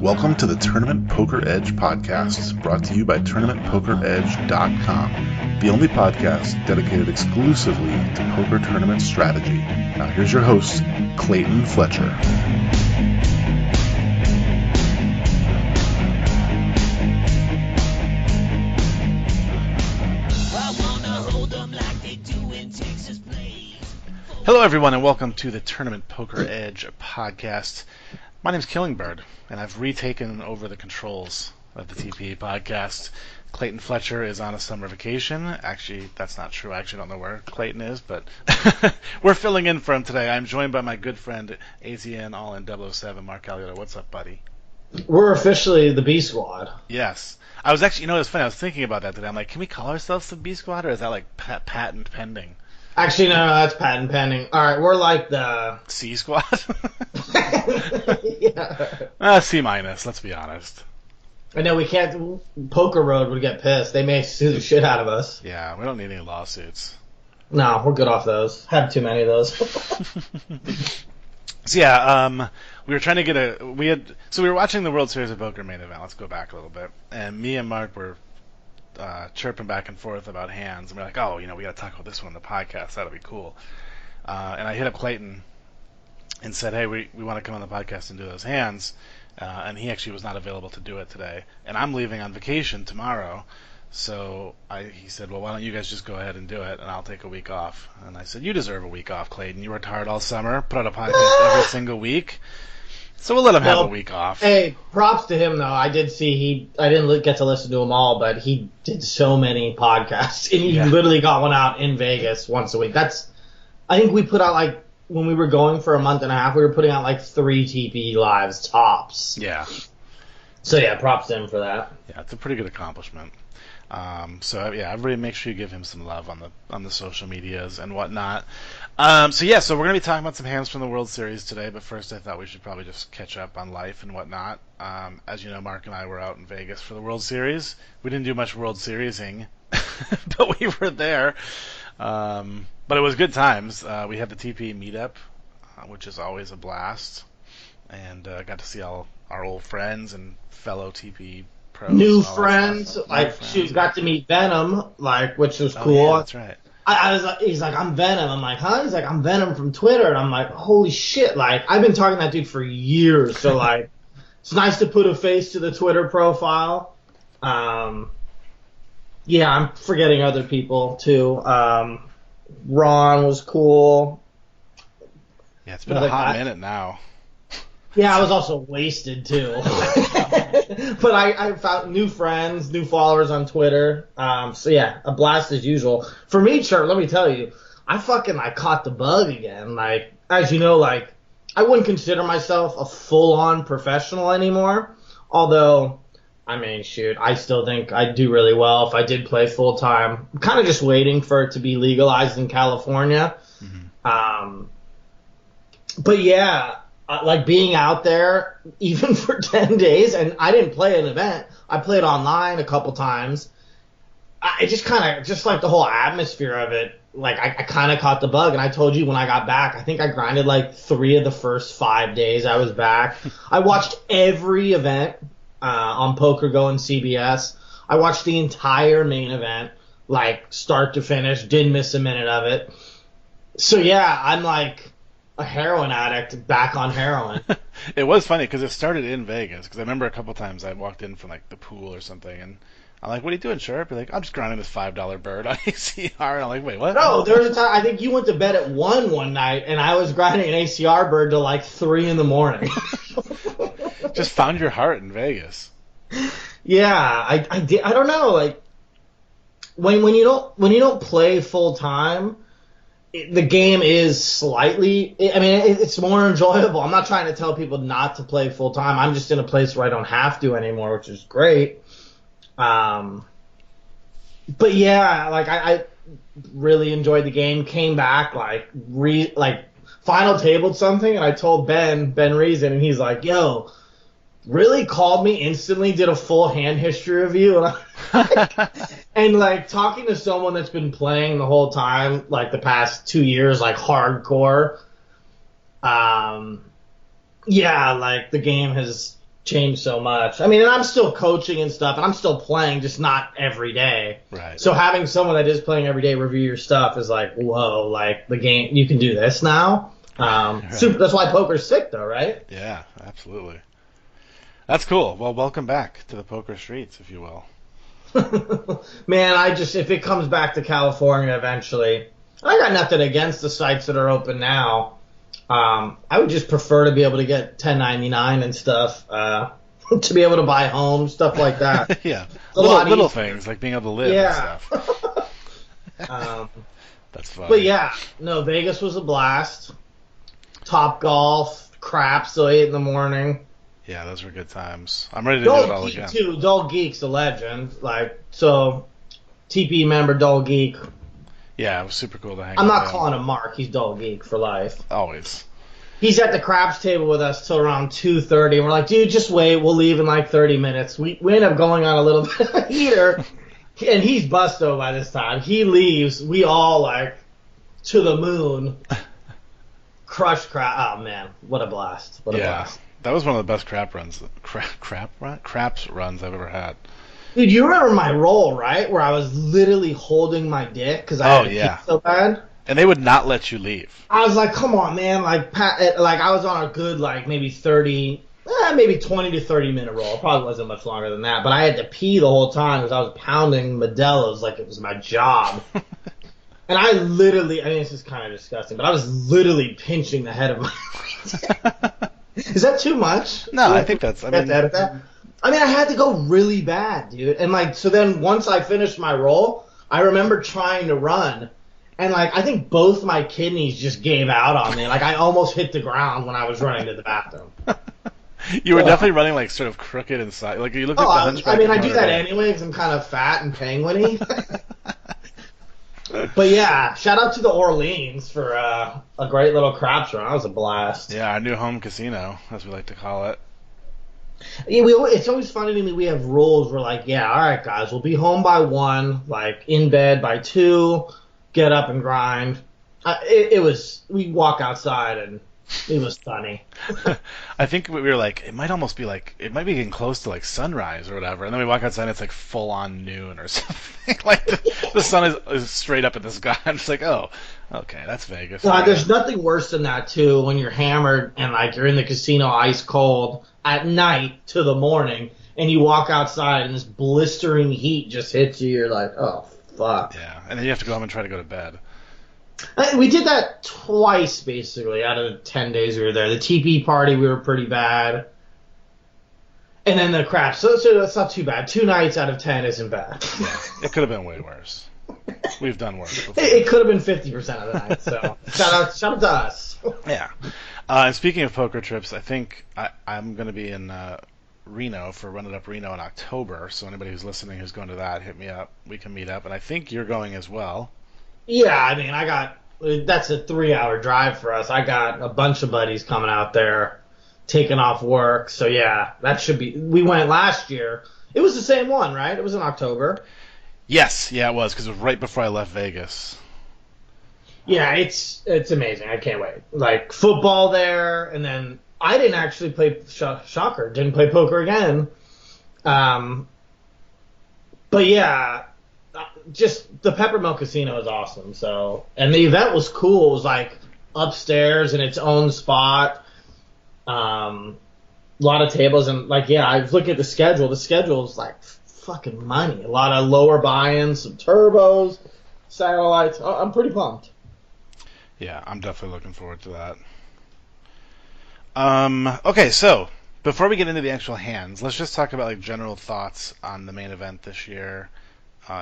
Welcome to the Tournament Poker Edge podcast, brought to you by TournamentPokerEdge.com, the only podcast dedicated exclusively to poker tournament strategy. Now here's your host, Clayton Fletcher. Hello everyone and welcome to the Tournament Poker Edge podcast. My name's Killingbird, and I've retaken over the controls of the TPE podcast. Clayton Fletcher is on a summer vacation. Actually, that's not true. I actually don't know where Clayton is, but we're filling in for him today. I'm joined by my good friend, aznAllin007, Mark Aliotta. What's up, buddy? We're officially the B Squad. Yes. I was actually, it's funny, I was thinking about that today. I'm like, can we call ourselves the B Squad, or is that like patent pending? Actually, no, that's patent pending. All right, we're like the C Squad? Yeah. C minus, let's be honest. I know we can't. Poker Road would get pissed. They may sue the shit out of us. Yeah, we don't need any lawsuits. No, we're good off those. Had too many of those. So yeah, we were trying to get we were watching the World Series of Poker main event. Let's go back a little bit, and me and Mark were chirping back and forth about hands, and we're like, oh, we got to talk about this one on the podcast. That'll be cool. And I hit up Clayton and said, hey, we want to come on the podcast and do those hands. And he actually was not available to do it today. And I'm leaving on vacation tomorrow. So he said, well, why don't you guys just go ahead and do it, and I'll take a week off. And I said, you deserve a week off, Clayton. You worked hard all summer, put out a podcast every single week. So we'll let him have a week off. Hey, props to him, though. I did see I didn't get to listen to them all, but he did so many podcasts. And he literally got one out in Vegas once a week. I think we put out, when we were going for a month and a half, we were putting out 3 TPE lives tops. Yeah. So yeah, props to him for that. Yeah, it's a pretty good accomplishment. So everybody make sure you give him some love on the social medias and whatnot. So we're gonna be talking about some hands from the World Series today. But first, I thought we should probably just catch up on life and whatnot. As you know, Mark and I were out in Vegas for the World Series. We didn't do much World Seriesing, but we were there. But it was good times. We had the TPE meetup, which is always a blast, and got to see all our old friends and fellow TPE pros. New friends, she got to meet Venom, which was cool. Yeah, that's right. He's like, I'm Venom. I'm like, huh? He's like, I'm Venom from Twitter. And I'm like, holy shit. I've been talking to that dude for years. So, it's nice to put a face to the Twitter profile. I'm forgetting other people, too. Ron was cool. Yeah, it's been a hot minute now. Yeah, I was also wasted, too. But I found new friends, new followers on Twitter. A blast as usual. For me, Chirp, let me tell you, I caught the bug again. As you know, I wouldn't consider myself a full-on professional anymore. Although, I still think I'd do really well if I did play full-time. I'm kind of just waiting for it to be legalized in California. Mm-hmm. But yeah, being out there, even for 10 days, and I didn't play an event. I played online a couple times. I just the whole atmosphere of it, I kind of caught the bug. And I told you when I got back, I think I grinded 3 of the first 5 days I was back. I watched every event on PokerGo and CBS. I watched the entire main event, start to finish, didn't miss a minute of it. So yeah, I'm a heroin addict back on heroin. It was funny because it started in Vegas. Because I remember a couple times I walked in from the pool or something, and I'm like, "What are you doing, Sharp?" You're like, "I'm just grinding this $5 bird on ACR." And I'm like, "Wait, what?" No, there was a time I think you went to bed at 1 night, and I was grinding an ACR bird till 3 in the morning. Just found your heart in Vegas. Yeah, I did. I don't know, when you don't play full time. The game is slightly, it's more enjoyable. I'm not trying to tell people not to play full time. I'm just in a place where I don't have to anymore, which is great. But yeah, I really enjoyed the game. Came back, final tabled something, and I told Ben Reason, and he's like, yo, really called me instantly, did a full hand history review, and talking to someone that's been playing the whole time, the past 2 years, hardcore, Um, yeah, like the game has changed so much. I mean, and I'm still coaching and stuff, and I'm still playing, just not every day. Right. So having someone that is playing every day review your stuff is like, whoa, like the game, you can do this now. Right. That's why poker's sick, though, right? Yeah, absolutely. That's cool. Well, welcome back to the poker streets, if you will. Man, if it comes back to California eventually, I got nothing against the sites that are open now. I would just prefer to be able to get 1099 and stuff, to be able to buy homes, stuff like that. Yeah, It's a lot little easier. things like being able to live and Yeah. stuff. um, That's but funny. yeah, no, Vegas was a blast. Top golf, craps till 8 in the morning. Yeah, those were good times. I'm ready to do it Dull all Geek again. too. Dull Geek's a legend. Like so, TP member Dull Geek. Yeah, it was super cool to hang I'm with not him. calling him Mark. He's Dull Geek for life. Always. He's at the craps table with us till around 2:30, and we're like, dude, just wait. We'll leave in like 30 minutes. We end up going on a little bit of heater, and he's busto by this time. He leaves. We all like to the moon. Crush crap. Oh man, what a blast! What a Yeah, blast. that was one of the best craps runs I've ever had. Dude, you remember my roll, right? Where I was literally holding my dick because I Oh had to yeah, pee so bad. and they would not let you leave. I was like, come on, man. Like I was on a good, like, maybe 30, maybe 20 to 30 minute roll. It probably wasn't much longer than that. But I had to pee the whole time because I was pounding Modelo's like it was my job. And I literally, I mean, this is kind of disgusting, but I was literally pinching the head of my. Is that too much? No, I think that's. I Have mean, to edit that? I mean, I had to go really bad, dude. And like, so then once I finished my roll, I remember trying to run, and like, I think both my kidneys just gave out on me. Like, I almost hit the ground when I was running to the bathroom. you were definitely running like sort of crooked inside. Like you looked like the I Hunchback mean, of I do Notre that Dame. anyway because I'm kind of fat and penguiny. But yeah, shout out to the Orleans for a great little craps run. That was a blast. Yeah, our new home casino, as we like to call it. Yeah, it's always funny to me. We have rules. We're like, yeah, all right, guys, we'll be home by 1, like in bed by 2, get up and grind. We walk outside and it was sunny. I think we were like, it might almost be like, it might be getting close to like sunrise or whatever, and then we walk outside and it's like full on noon or something. Like the sun is straight up in the sky. I'm just like, oh, okay, that's Vegas. There's nothing worse than that too when you're hammered and like you're in the casino ice cold at night to the morning and you walk outside and this blistering heat just hits you. You're like, oh fuck. Yeah, and then you have to go home and try to go to bed. We did that twice basically out of the 10 days we were there. The TP party we were pretty bad. And then the crash. So that's not too bad. 2 nights out of 10 isn't bad. Yeah, it could have been way worse. We've done worse before. It could have been 50% of the night. So shout out to us. Yeah. And speaking of poker trips, I think I'm going to be in Reno for Run It Up Reno in October. So anybody who's listening who's going to that, hit me up. We can meet up. And I think you're going as well. Yeah, I mean, that's a 3-hour drive for us. I got a bunch of buddies coming out there, taking off work. So yeah, that should be. We went last year. It was the same one, right? It was in October. Yes, yeah, it was because it was right before I left Vegas. Yeah, it's amazing. I can't wait. Like football there, and then I didn't actually play shocker. Didn't play poker again. But yeah, just the Peppermill Casino is awesome. So, and the event was cool. It was like upstairs in its own spot. A lot of tables and like yeah, I was looking at the schedule. The schedule is like fucking money. A lot of lower buy-ins, some turbos, satellites. Oh, I'm pretty pumped. Yeah, I'm definitely looking forward to that. Okay, so before we get into the actual hands, let's just talk about like general thoughts on the main event this year.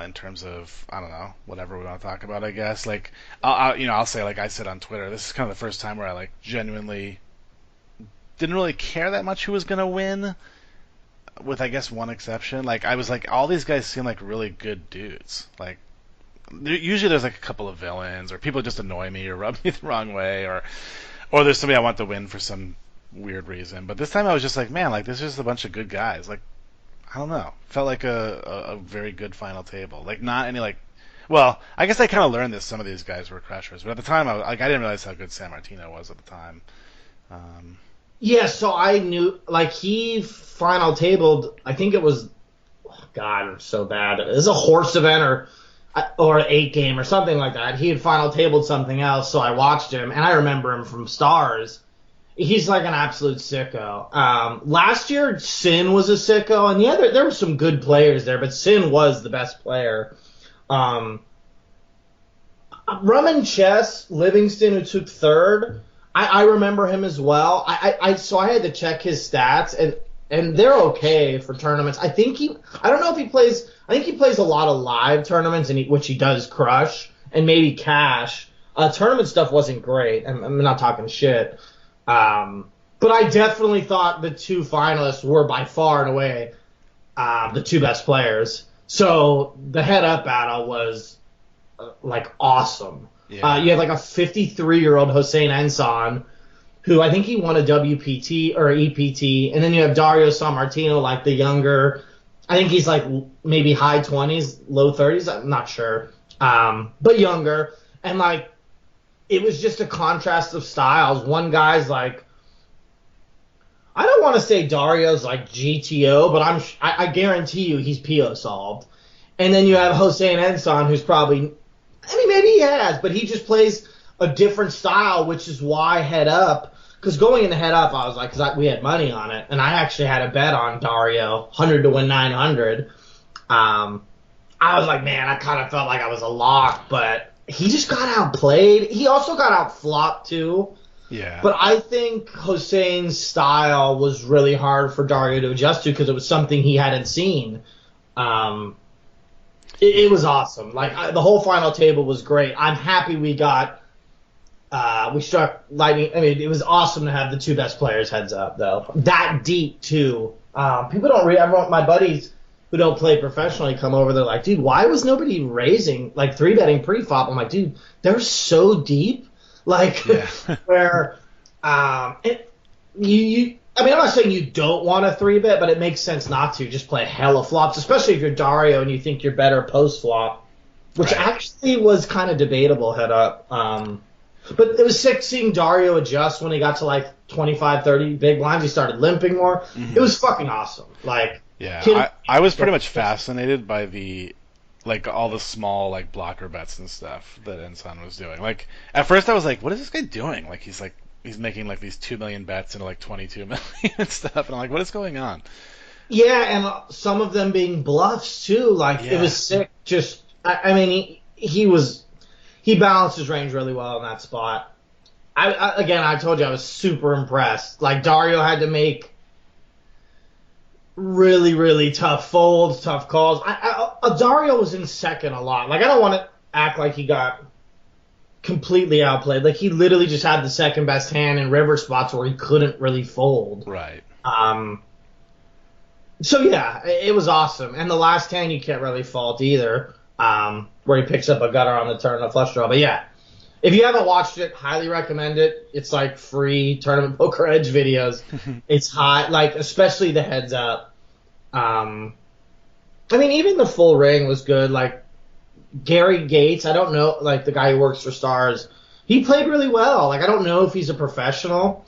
In terms of I don't know whatever we want to talk about, I guess like I'll say like I said on Twitter, this is kind of the first time where I like genuinely didn't really care that much who was gonna win, with I guess one exception. Like I was like all these guys seem like really good dudes. Like usually there's like a couple of villains or people just annoy me or rub me the wrong way or there's somebody I want to win for some weird reason. But this time I was just like man, like this is just a bunch of good guys. Like I don't know. Felt like a very good final table. Like not any like Well, I guess I kind of learned this. Some of these guys were crushers, but at the time, I didn't realize how good San Martino was at the time. Um, Yeah, so I knew, like, he final tabled, I think it was, oh God, it's so bad. It was a horse event or an 8 game or something like that. He had final tabled something else, so I watched him, and I remember him from Stars. He's like an absolute sicko. Last year, Sin was a sicko, and yeah, there were some good players there, but Sin was the best player. Um, Rum and Chess, Livingston, who took third, I remember him as well. So I had to check his stats, and they're okay for tournaments. I don't know if he plays. I think he plays a lot of live tournaments, which he does crush, and maybe cash. Tournament stuff wasn't great. I'm not talking shit. But I definitely thought the two finalists were by far and away the two best players. So the head-up battle was like awesome. yeah. You had like a 53-year-old Hossein Ensan, who I think he won a WPT or EPT, and then you have Dario Sammartino, like the younger. I think he's like maybe high 20s, low 30s. I'm not sure, but younger. And like it was just a contrast of styles. One guy's like, I don't want to say Dario's like GTO, but I guarantee you he's PO solved. And then you have Hossein Ensan, who's probably, I mean, maybe he has, but he just plays a different style, which is why head up. Because going into head up, I was like, we had money on it, and I actually had a bet on Dario, 100 to win 900. I was like, man, I kind of felt like I was a lock, but he just got outplayed. He also got outflopped too. Yeah. But I think Hossein's style was really hard for Dario to adjust to because it was something he hadn't seen. It was awesome. Like the whole final table was great. I'm happy we struck lightning. I mean, it was awesome to have the two best players heads up though. That deep too. People don't everyone, my buddies who don't play professionally come over. They're like, dude, why was nobody raising like 3-betting pre-flop? I'm like, dude, they're so deep. Like Yeah. where you. I mean, I'm not saying you don't want a 3-bet, but it makes sense not to. Just play hella flops, especially if you're Dario and you think you're better post-flop, which Right. actually was kind of debatable head up. But it was sick seeing Dario adjust when he got to like 25, 30 big blinds. He started limping more. Mhm. It was fucking awesome. Like, Yeah, I was pretty much fascinated by all the small like blocker bets and stuff that Ensan was doing. Like at first I was like, what is this guy doing? He's making like these 2 million bets into like 22 million and stuff, and I'm like, what is going on? yeah, and some of them being bluffs too. Like it Yeah. was sick. Just, I mean, he balanced his range really well in that spot. I told you I was super impressed. Like Dario had to make really, really tough folds, tough calls. Dario was in second a lot. Like I don't want to act like he got completely outplayed. Like he literally just had the second best hand in river spots where he couldn't really fold. Right. So yeah, it was awesome. And the last hand you can't really fault either, where he picks up a gutter on the turn and a flush draw. But yeah, if you haven't watched it, highly recommend it. It's like free Tournament Poker Edge videos. It's hot, like especially the heads up. I mean, even the full ring was good. Like Gary Gates, I don't know, like the guy who works for Stars, he played really well. Like I don't know if he's a professional.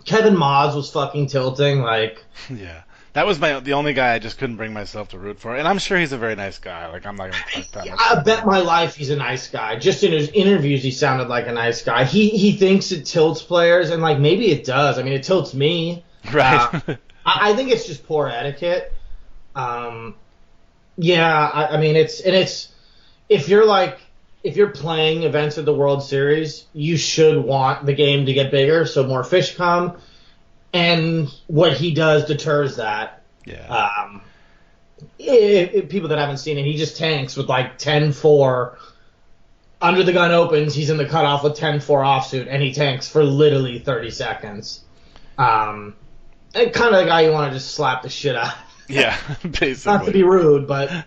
Kevin Moz was fucking tilting. Like Yeah. That was the only guy I just couldn't bring myself to root for, and I'm sure he's a very nice guy. Like I'm not gonna talk that much. I bet my life he's a nice guy. Just in his interviews, he sounded like a nice guy. He thinks it tilts players, and like maybe it does. I mean, it tilts me. Right. I think it's just poor etiquette. Yeah, I mean it's if you're playing events at the World Series, you should want the game to get bigger so more fish come, and what he does deters that. Yeah. People that haven't seen it, he just tanks with like 10-4. Under the gun opens, he's in the cutoff with 10-4 offsuit, and he tanks for literally 30 seconds. And kind of the guy you want to just slap the shit out. Yeah, basically. Not to be rude, but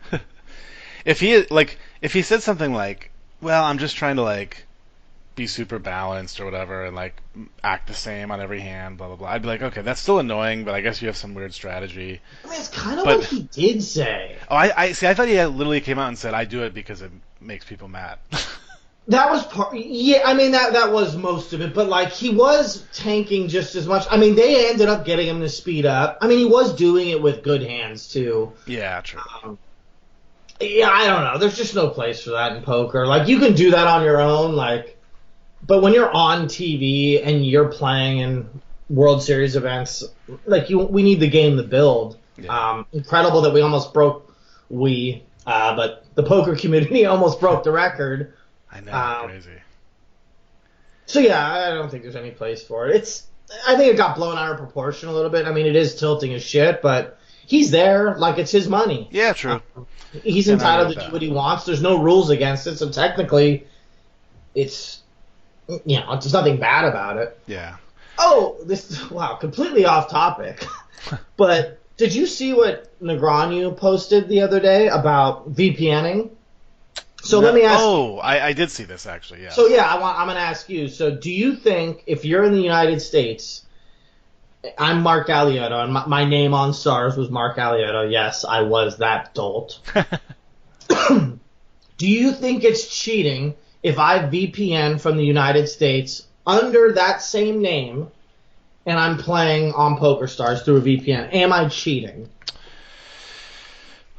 if he said something like, "Well, I'm just trying to like be super balanced or whatever and like act the same on every hand, blah blah blah. I'd be like, okay, that's still annoying, but I guess you have some weird strategy. I mean, it's kind of But what he did say. oh, I see. I thought he had literally came out and said, "I do it because it makes people mad." That was part. Yeah, I mean that was most of it, but like he was tanking just as much. I mean, they ended up getting him to speed up. I mean, he was doing it with good hands too. Yeah, true. Yeah, I don't know. There's just no place for that in poker. Like you can do that on your own, like, but when you're on TV and you're playing in World Series events, like we need the game to build. Yeah. Incredible that we almost broke but the poker community almost broke the record. I know, crazy. So yeah, I don't think there's any place for it. I think it got blown out of proportion a little bit. I mean, it is tilting as shit, but he's there, like it's his money. Yeah, true. He's entitled to do what he wants. There's no rules against it, so technically, there's nothing bad about it. Yeah. Oh, completely off topic. But did you see what Negreanu posted the other day about VPNing? So let me ask. Oh, I did see this actually. Yeah. So yeah, I'm going to ask you. So do you think if you're in the United States, I'm Mark Aliotto, and my name on SARS was Mark Aliotto. Yes, I was that dolt. Do you think it's cheating if I VPN from the United States under that same name, and I'm playing on PokerStars through a VPN? Am I cheating?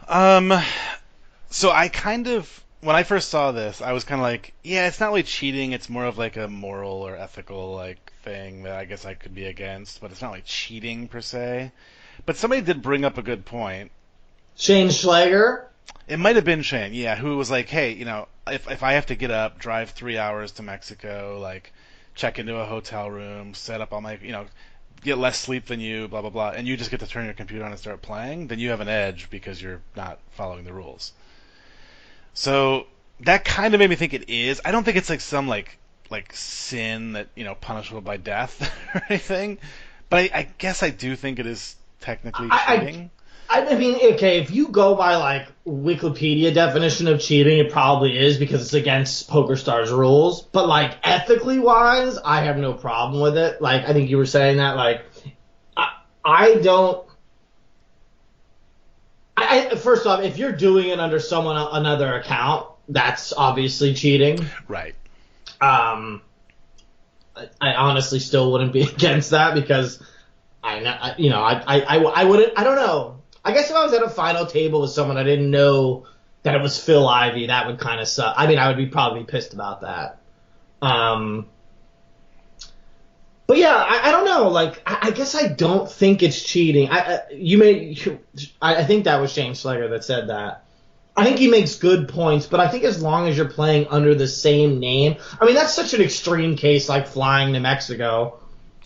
So I kind of. When I first saw this, I was kind of like, yeah, it's not really cheating. It's more of like a moral or ethical like thing that I guess I could be against, but it's not like cheating per se. But somebody did bring up a good point. Shane Schlager? It might have been Shane, yeah, who was like, hey, if I have to get up, drive 3 hours to Mexico, like check into a hotel room, set up all my, get less sleep than you, blah, blah, blah, and you just get to turn your computer on and start playing, then you have an edge because you're not following the rules. So that kind of made me think it is. I don't think it's like some like sin that punishable by death or anything. But I guess I do think it is technically cheating. I mean, okay, if you go by like Wikipedia definition of cheating, it probably is because it's against PokerStars rules. But like ethically wise, I have no problem with it. Like I think you were saying that. Like I don't. First off, if you're doing it under another account, that's obviously cheating. Right. I honestly still wouldn't be against that because I wouldn't. I don't know. I guess if I was at a final table with someone I didn't know that it was Phil Ivey, that would kind of suck. I mean, I would be probably pissed about that. But yeah, I don't know. Like, I guess I don't think it's cheating. I think that was Shane Schlager that said that. I think he makes good points, but I think as long as you're playing under the same name, I mean, that's such an extreme case, like flying to Mexico.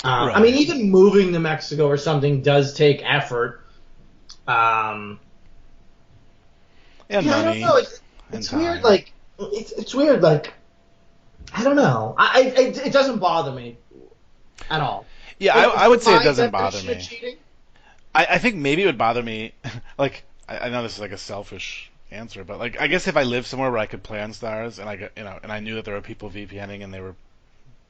Right. I mean, even moving to Mexico or something does take effort. And money. I don't know. It's weird. Like, it's weird. Like, I don't know. It doesn't bother me. At all. Yeah, I would say it doesn't bother me. I think maybe it would bother me. Like, I know this is like a selfish answer, but like, I guess if I lived somewhere where I could play on Stars and and I knew that there were people VPNing and they were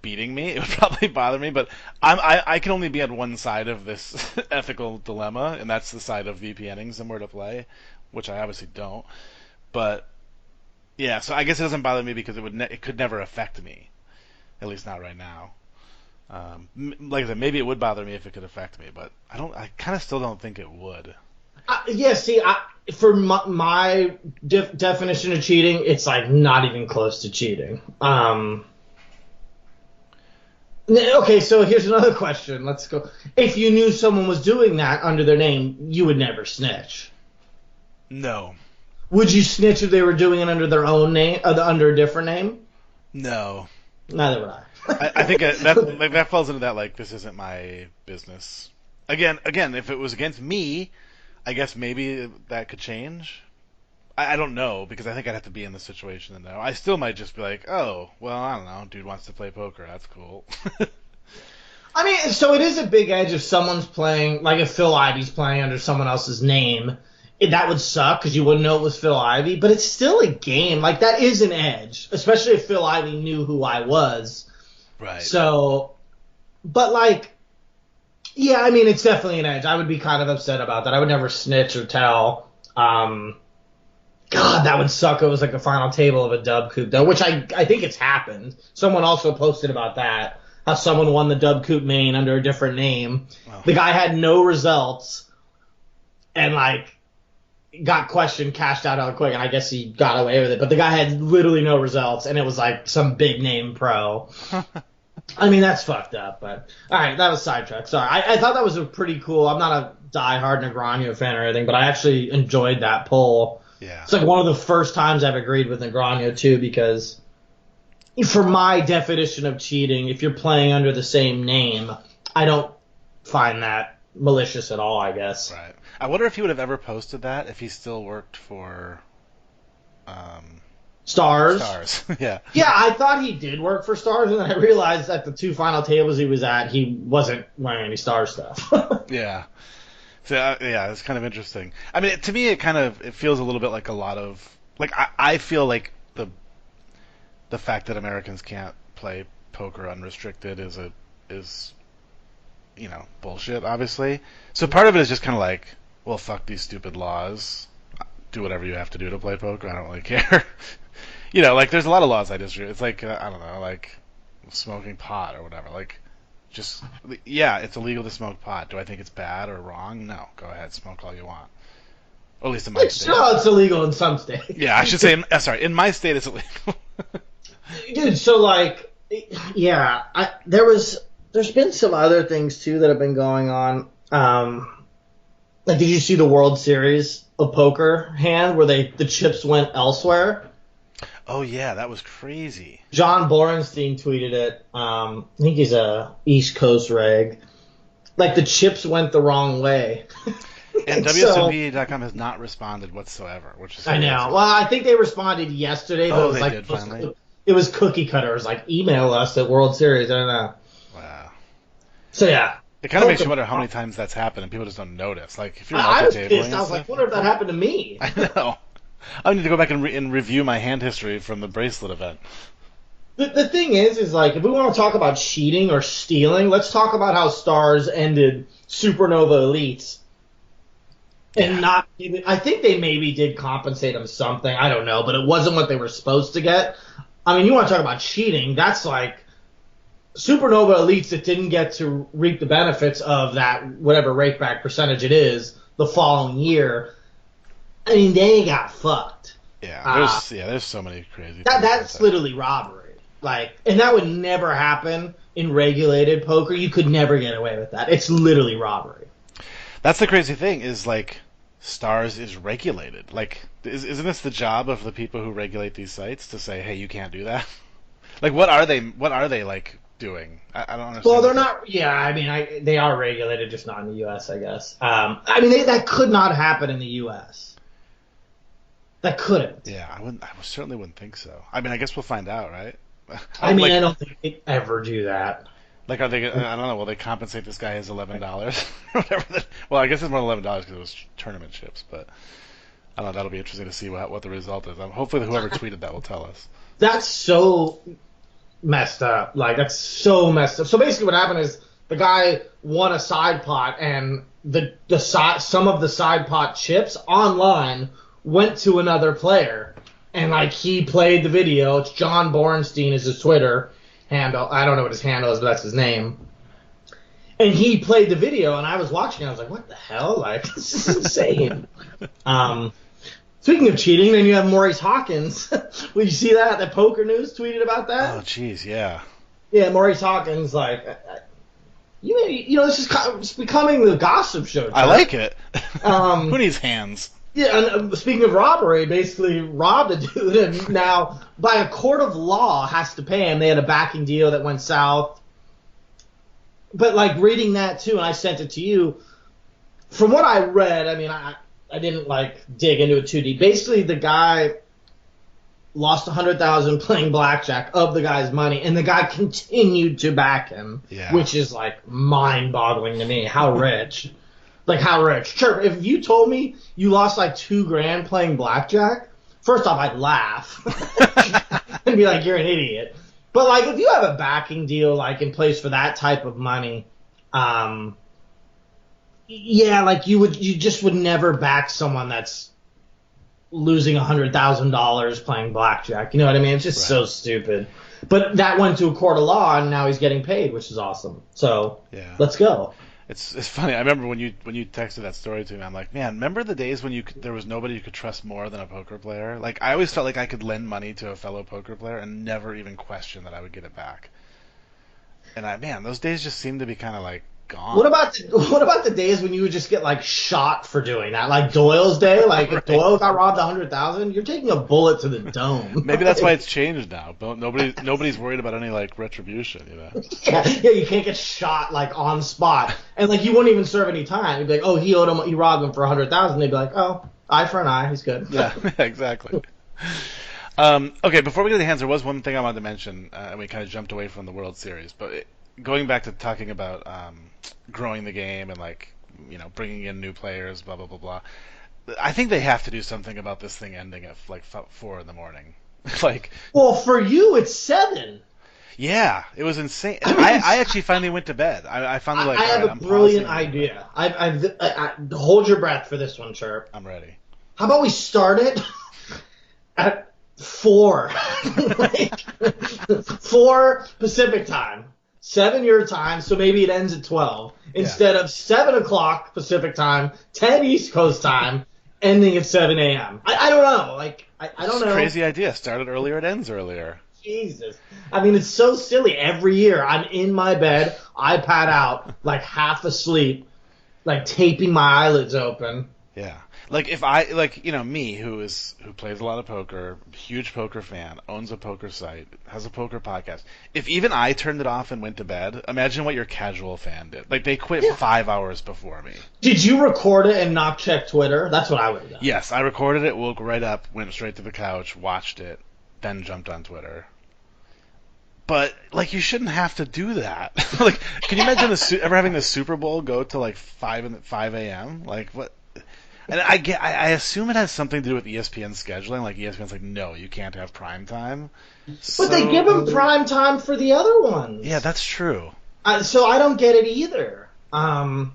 beating me, it would probably bother me. But I can only be on one side of this ethical dilemma, and that's the side of VPNing somewhere to play, which I obviously don't. But yeah, so I guess it doesn't bother me because it could never affect me, at least not right now. Like I said, maybe it would bother me if it could affect me, but I kind of still don't think it would. Yeah, see, for my definition of cheating, it's like not even close to cheating. Okay, so here's another question. Let's go. If you knew someone was doing that under their name, you would never snitch. No. Would you snitch if they were doing it under their own name, under a different name? No. Neither would I. I think that falls into that, like, this isn't my business. Again, if it was against me, I guess maybe that could change. I don't know, because I think I'd have to be in the situation to know. I still might just be like, oh, well, I don't know, dude wants to play poker, that's cool. I mean, so it is a big edge if someone's playing, like if Phil Ivey's playing under someone else's name, that would suck because you wouldn't know it was Phil Ivey, but it's still a game. Like, that is an edge, especially if Phil Ivey knew who I was. Right. So, but like, yeah, I mean, it's definitely an edge. I would be kind of upset about that. I would never snitch or tell. God, that would suck. It was like a final table of a dub coop, though, which I think it's happened. Someone also posted about that, how someone won the dub coop main under a different name. Oh. The guy had no results and, like, got questioned, cashed out hella quick, and I guess he got away with it. But the guy had literally no results, and it was like some big name pro. I mean, that's fucked up, but all right, that was sidetracked. Sorry, I thought that was a pretty cool. I'm not a diehard Negreanu fan or anything, but I actually enjoyed that poll. Yeah, it's like one of the first times I've agreed with Negreanu too, because for my definition of cheating, if you're playing under the same name, I don't find that malicious at all, I guess. Right. I wonder if he would have ever posted that if he still worked for Stars. Yeah. Yeah, I thought he did work for Stars, and then I realized at the 2 final tables he was at, he wasn't wearing any Star stuff. Yeah. So yeah, it's kind of interesting. I mean, to me, it feels a little bit like a lot of like I feel like the fact that Americans can't play poker unrestricted is bullshit, obviously. So part of it is just kind of like, well, fuck these stupid laws. Do whatever you have to do to play poker. I don't really care. Like there's a lot of laws I disagree. It's like I don't know, like smoking pot or whatever. Like, just yeah, it's illegal to smoke pot. Do I think it's bad or wrong? No. Go ahead, smoke all you want. Or at least in my state. No, it's illegal in some states. Yeah, I should say. Sorry, in my state it's illegal. Dude, so like, yeah, there's been some other things too that have been going on. Like, did you see the World Series of Poker hand where the chips went elsewhere? Oh yeah, that was crazy. John Borenstein tweeted it. I think he's a East Coast reg. Like, the chips went the wrong way. And WSOP.com has not responded whatsoever, which is crazy. I know. Well, I think they responded yesterday. But they did finally. It was cookie cutter. It was like, email us at World Series. I don't know. Wow. So yeah. It kind of makes you wonder how many times that's happened and people just don't notice. Like, if you're I was multi-tabling pissed. I was like, wonder if that happened to me. I know. I need to go back and review my hand history from the bracelet event. The thing is like, if we want to talk about cheating or stealing, let's talk about how Stars ended Supernova Elites. And not even, I think they maybe did compensate them something. I don't know, but it wasn't what they were supposed to get. I mean, you want to talk about cheating? That's like Supernova Elites that didn't get to reap the benefits of that, whatever rakeback percentage it is, the following year. I mean, they got fucked. Yeah, there's so many crazy. That's literally robbery. Like, and that would never happen in regulated poker. You could never get away with that. It's literally robbery. That's the crazy thing is, like, Stars is regulated. Like, isn't this the job of the people who regulate these sites to say, hey, you can't do that? Like, what are they like doing? I don't understand. Well, they're not. Yeah, I mean, they are regulated, just not in the U.S., I guess. I mean, that could not happen in the U.S. That couldn't. Yeah, I certainly wouldn't think so. I mean, I guess we'll find out, right? I mean, I don't think they ever do that. Like, are they? I don't know. Will they compensate this guy his $11 or whatever? Well, I guess it's more than $11 because it was tournament chips, but I don't know. That'll be interesting to see what the result is. Hopefully, whoever tweeted that will tell us. That's so messed up. Like, that's so messed up. So basically, what happened is the guy won a side pot, and some of the side pot chips online went to another player, and like, he played the video. It's John Borenstein is his Twitter handle. I don't know what his handle is, but that's his name. And he played the video, and I was watching. I was like, what the hell? Like, this is insane. Speaking of cheating, then you have Maurice Hawkins. Will you see that? The Poker News tweeted about that? Oh, jeez, yeah. Yeah, Maurice Hawkins, like, this is becoming the gossip show. Right? I like it. Who needs hands? Yeah, and speaking of robbery, basically robbed a dude, and now by a court of law has to pay him. They had a backing deal that went south. But like, reading that too, and I sent it to you. From what I read, I mean, I didn't like dig into it too deep. Basically, the guy lost $100,000 playing blackjack of the guy's money, and the guy continued to back him, which is like mind-boggling to me. How rich? Like how rich? Sure, if you told me you lost like $2,000 playing blackjack, first off, I'd laugh and be like, "You're an idiot." But like, if you have a backing deal like in place for that type of money, yeah, like you just would never back someone that's losing $100,000 playing blackjack. You know what I mean? It's just so stupid. But that went to a court of law, and now he's getting paid, which is awesome. So let's go. It's funny. I remember when you texted that story to me. I'm like, man, remember the days when there was nobody you could trust more than a poker player? Like, I always felt like I could lend money to a fellow poker player and never even question that I would get it back. And those days just seem to be kind of like gone. What about the days when you would just get like shot for doing that? Like Doyle's day, like if Doyle got robbed $100,000, you're taking a bullet to the dome. Maybe that's why it's changed now. Nobody's worried about any like retribution, you know. Yeah, you can't get shot like on spot, and like you wouldn't even serve any time. You'd be like, oh, he robbed him for $100,000. They'd be like, oh, eye for an eye, he's good. Yeah, exactly. Okay, before we get to the hands, there was one thing I wanted to mention, and we kind of jumped away from the World Series, but going back to talking about growing the game and like bringing in new players, blah blah blah blah. I think they have to do something about this thing ending at like 4 a.m. Like, well, for you it's 7. Yeah, it was insane. I actually finally went to bed. I finally like. I have a brilliant idea. I hold your breath for this one, Chirp. I'm ready. How about we start it at 4, like 4 Pacific time, 7 your time, so maybe it ends at 12 instead of 7 o'clock Pacific time, 10 East Coast time, ending at 7 a.m. I don't know. Like I don't know. Crazy idea. Started earlier, it ends earlier. Jesus. I mean, it's so silly. Every year I'm in my bed, iPad out, like half asleep, like taping my eyelids open. Yeah. Like if I me who plays a lot of poker, huge poker fan, owns a poker site, has a poker podcast. If even I turned it off and went to bed, imagine what your casual fan did. Like they quit 5 hours before me. Did you record it and not check Twitter? That's what I would have done. Yes, I recorded it, woke right up, went straight to the couch, watched it, then jumped on Twitter. But like you shouldn't have to do that. Like, can you imagine ever having the Super Bowl go to like 5 a.m.? Like what? And I assume it has something to do with ESPN scheduling. Like ESPN's like, no, you can't have prime time. But they give them prime time for the other ones. Yeah, that's true. So I don't get it either. There's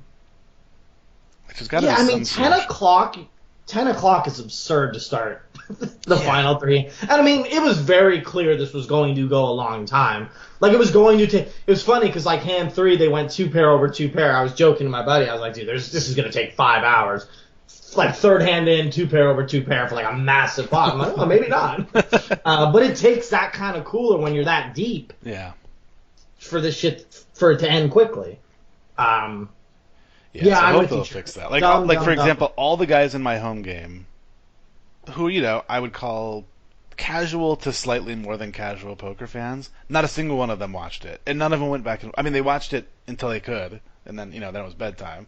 got to be some 10 solution. o'clock. 10 o'clock is absurd to start the final 3. And I mean, it was very clear this was going to go a long time. Like it was going to take. It was funny because like hand 3, they went 2 pair over 2 pair. I was joking to my buddy. I was like, dude, this is going to take 5 hours. Like third hand in, 2 pair over 2 pair for like a massive pot. I'm like, oh, maybe not. But it takes that kind of cooler when you're that deep. Yeah. For this shit for it to end quickly. So I hope they'll fix that. Like, for example, all the guys in my home game, who I would call casual to slightly more than casual poker fans, not a single one of them watched it, and none of them went back and. I mean, they watched it until they could, and then then it was bedtime.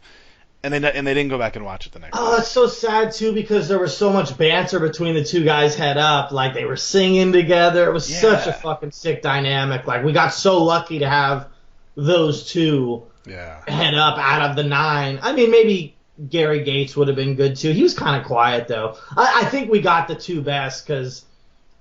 And they didn't go back and watch it the next day. Oh, it's so sad, too, because there was so much banter between the 2 guys head up. Like, they were singing together. It was such a fucking sick dynamic. Like, we got so lucky to have those 2 head up out of the 9. I mean, maybe Gary Gates would have been good, too. He was kind of quiet, though. I think we got the 2 best because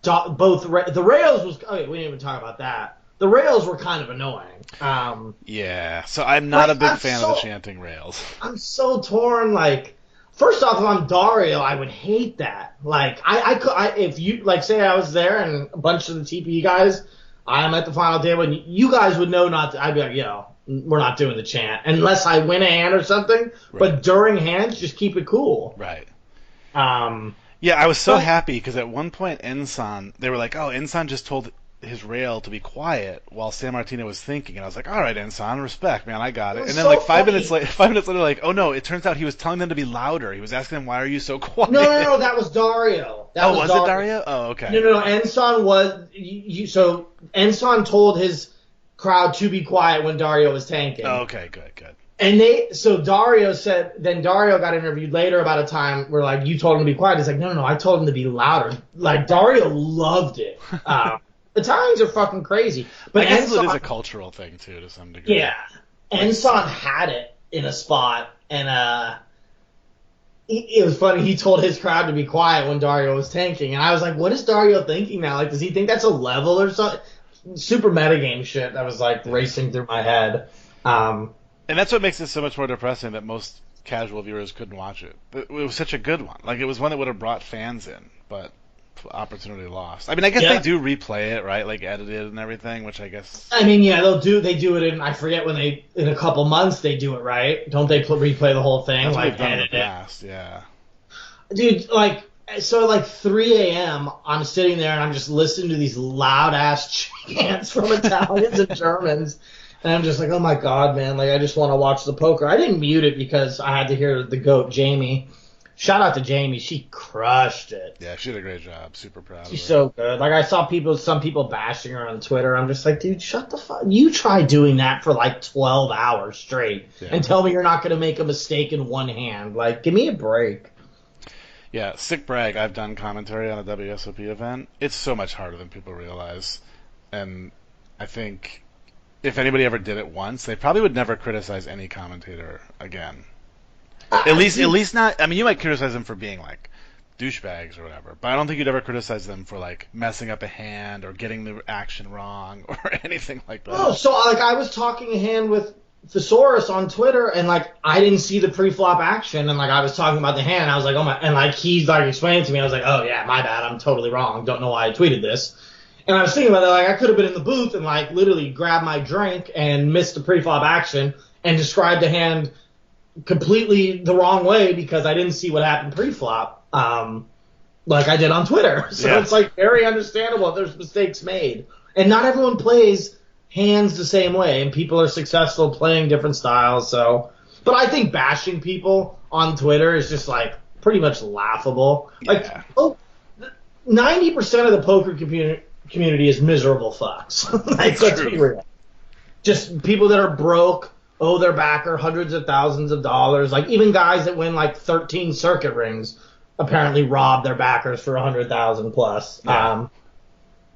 both the rails was – okay, we didn't even talk about that. The rails were kind of annoying. So I'm not a big fan of the chanting rails. I'm so torn. Like, first off, if I'm Dario, I would hate that. Like, if you like, say I was there and a bunch of the TPE guys, I'm at the final table, and you guys would know not to. I'd be like, yo, we're not doing the chant unless I win a hand or something. Right. But during hands, just keep it cool. Right. I was so happy because at one point, they were like, oh, Ensign just told his rail to be quiet while San Martino was thinking, and I was like, all right, Ensign, respect, man, I got it. And then so like 5 minutes later, like, oh no, it turns out he was telling them to be louder. He was asking them, why are you so quiet? No, that was Dario. Was it Dario? Oh, okay. No, Ensign was so Ensign told his crowd to be quiet when Dario was tanking. Oh, okay, good. And Dario said, then Dario got interviewed later about a time where like you told him to be quiet. He's like, no, I told him to be louder. Like Dario loved it. Italians are fucking crazy. But I guess it is a cultural thing, too, to some degree. Yeah. Ensign had it. in a spot, and it was funny. He told his crowd to be quiet when Dario was tanking, and I was like, "What is Dario thinking now? Like, does he think that's a level or something?" Super metagame shit that was like racing through my head. And that's what makes it so much more depressing that most casual viewers couldn't watch it. It was such a good one. Like, it was one that would have brought fans in, but opportunity lost. I mean, I guess they do replay it, right? Like, edited and everything, which I guess. I mean, yeah, they do it in, I forget when in a couple months they do it, right? Don't they replay the whole thing? That's what like, they've done in the past, yeah. Dude, like, so like 3 a.m., I'm sitting there and I'm just listening to these loud ass chants from Italians and Germans. And I'm just like, oh my God, man. Like, I just want to watch the poker. I didn't mute it because I had to hear the GOAT, Jamie. Shout out to Jamie. She crushed it. Yeah, she did a great job. Super proud of her. She's so good. Like, I saw some people bashing her on Twitter. I'm just like, dude, shut the fuck. You try doing that for like 12 hours straight and tell me you're not going to make a mistake in one hand. Like, give me a break. Yeah, sick brag. I've done commentary on a WSOP event. It's so much harder than people realize. And I think if anybody ever did it once, they probably would never criticize any commentator again. At least not. I mean, you might criticize them for being like douchebags or whatever, but I don't think you'd ever criticize them for like messing up a hand or getting the action wrong or anything like that. Oh, so like I was talking a hand with Thesaurus on Twitter, and like I didn't see the pre-flop action, and like I was talking about the hand, and I was like, oh my, and like he's like explaining to me, I was like, oh yeah, my bad, I'm totally wrong, don't know why I tweeted this. And I was thinking about it, like I could have been in the booth and like literally grabbed my drink and missed the pre-flop action and described the hand completely the wrong way because I didn't see what happened pre-flop, like I did on Twitter. So It's like very understandable if there's mistakes made, and not everyone plays hands the same way, and people are successful playing different styles. So, but I think bashing people on Twitter is just like pretty much laughable. Like, 90% of the poker community is miserable fucks. Like, let's be real. Just people that are broke, owe their backer hundreds of thousands of dollars. Like, even guys that win like 13 circuit rings apparently rob their backers for 100,000 plus. Yeah.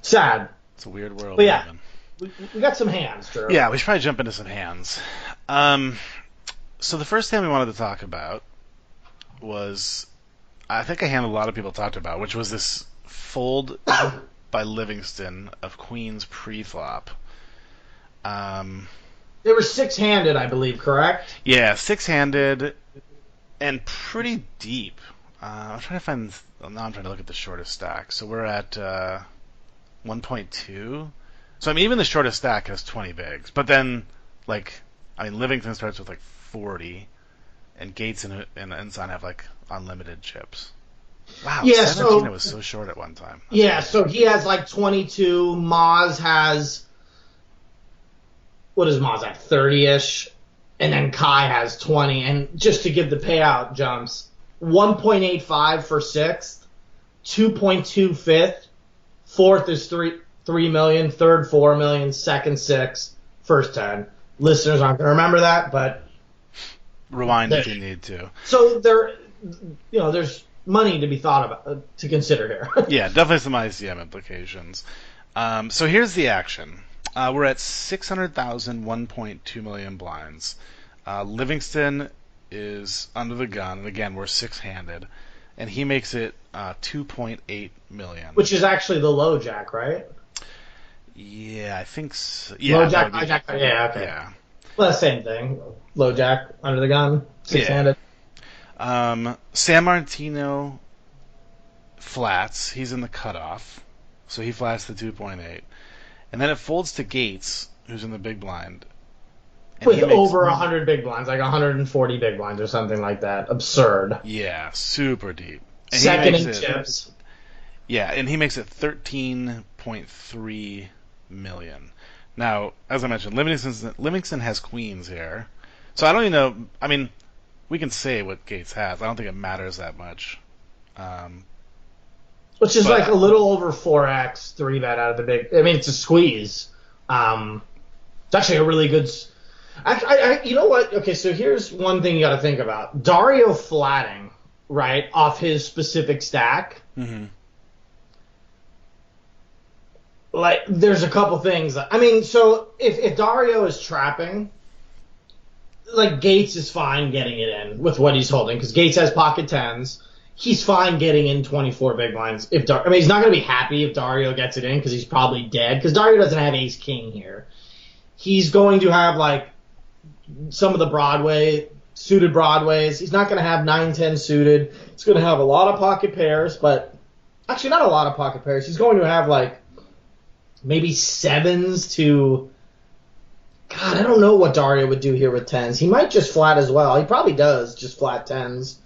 Sad. It's a weird world. But yeah. We got some hands, Drew. Yeah, we should probably jump into some hands. So the first hand we wanted to talk about was, I think a hand a lot of people talked about, which was this fold by Livingston of Queen's pre-flop. They were six-handed, I believe, correct? Yeah, six-handed and pretty deep. I'm trying to find. Now I'm trying to look at the shortest stack. So we're at 1.2. So I mean, even the shortest stack has 20 bigs, but then Livingston starts with like 40, and Gates and Ensign have like unlimited chips. Wow, yeah, 17 was so short at one time. That's crazy. So he has like 22. Maz has, what is Maz at, 30-ish, and then Kai has 20. And just to give the payout jumps, 1.85 for sixth, 2.2 fifth, fourth is 3 million, third 4 million, second 6, first 10. Listeners aren't going to remember that, but rewind if you need to. So there's money to be thought about, to consider here. Yeah, definitely some ICM implications. So here's the action. We're at 600,000, 1.2 million blinds. Livingston is under the gun, and again, we're six-handed, and he makes it 2.8 million. Which is actually the low jack, right? Yeah, I think so. Yeah, low jack, high jack. Yeah, okay. Yeah. Well, same thing. Low jack, under the gun, six-handed. Yeah. San Martino flats. He's in the cutoff, so he flats the 2.8. And then it folds to Gates, who's in the big blind. With over 100 big blinds, like 140 big blinds or something like that. Absurd. Yeah, super deep. And second in chips. Yeah, and he makes it 13.3 million. Now, as I mentioned, Livingston has queens here. So I don't even know. I mean, we can say what Gates has. I don't think it matters that much. Which is like a little over 4x 3-bet out of the big. I mean, it's a squeeze. It's actually a really good. You know what? Okay, so here's one thing you got to think about. Dario flatting, right, off his specific stack. Mm-hmm. Like, there's a couple things. I mean, so if Dario is trapping, like Gates is fine getting it in with what he's holding because Gates has pocket tens. He's fine getting in 24 big blinds. He's not going to be happy if Dario gets it in because he's probably dead because Dario doesn't have ace king here. He's going to have like some of the suited Broadways. He's not going to have 9-10 suited. He's going to have a lot of pocket pairs, but actually not a lot of pocket pairs. He's going to have like maybe sevens to. God, I don't know what Dario would do here with tens. He might just flat as well. He probably does just flat tens.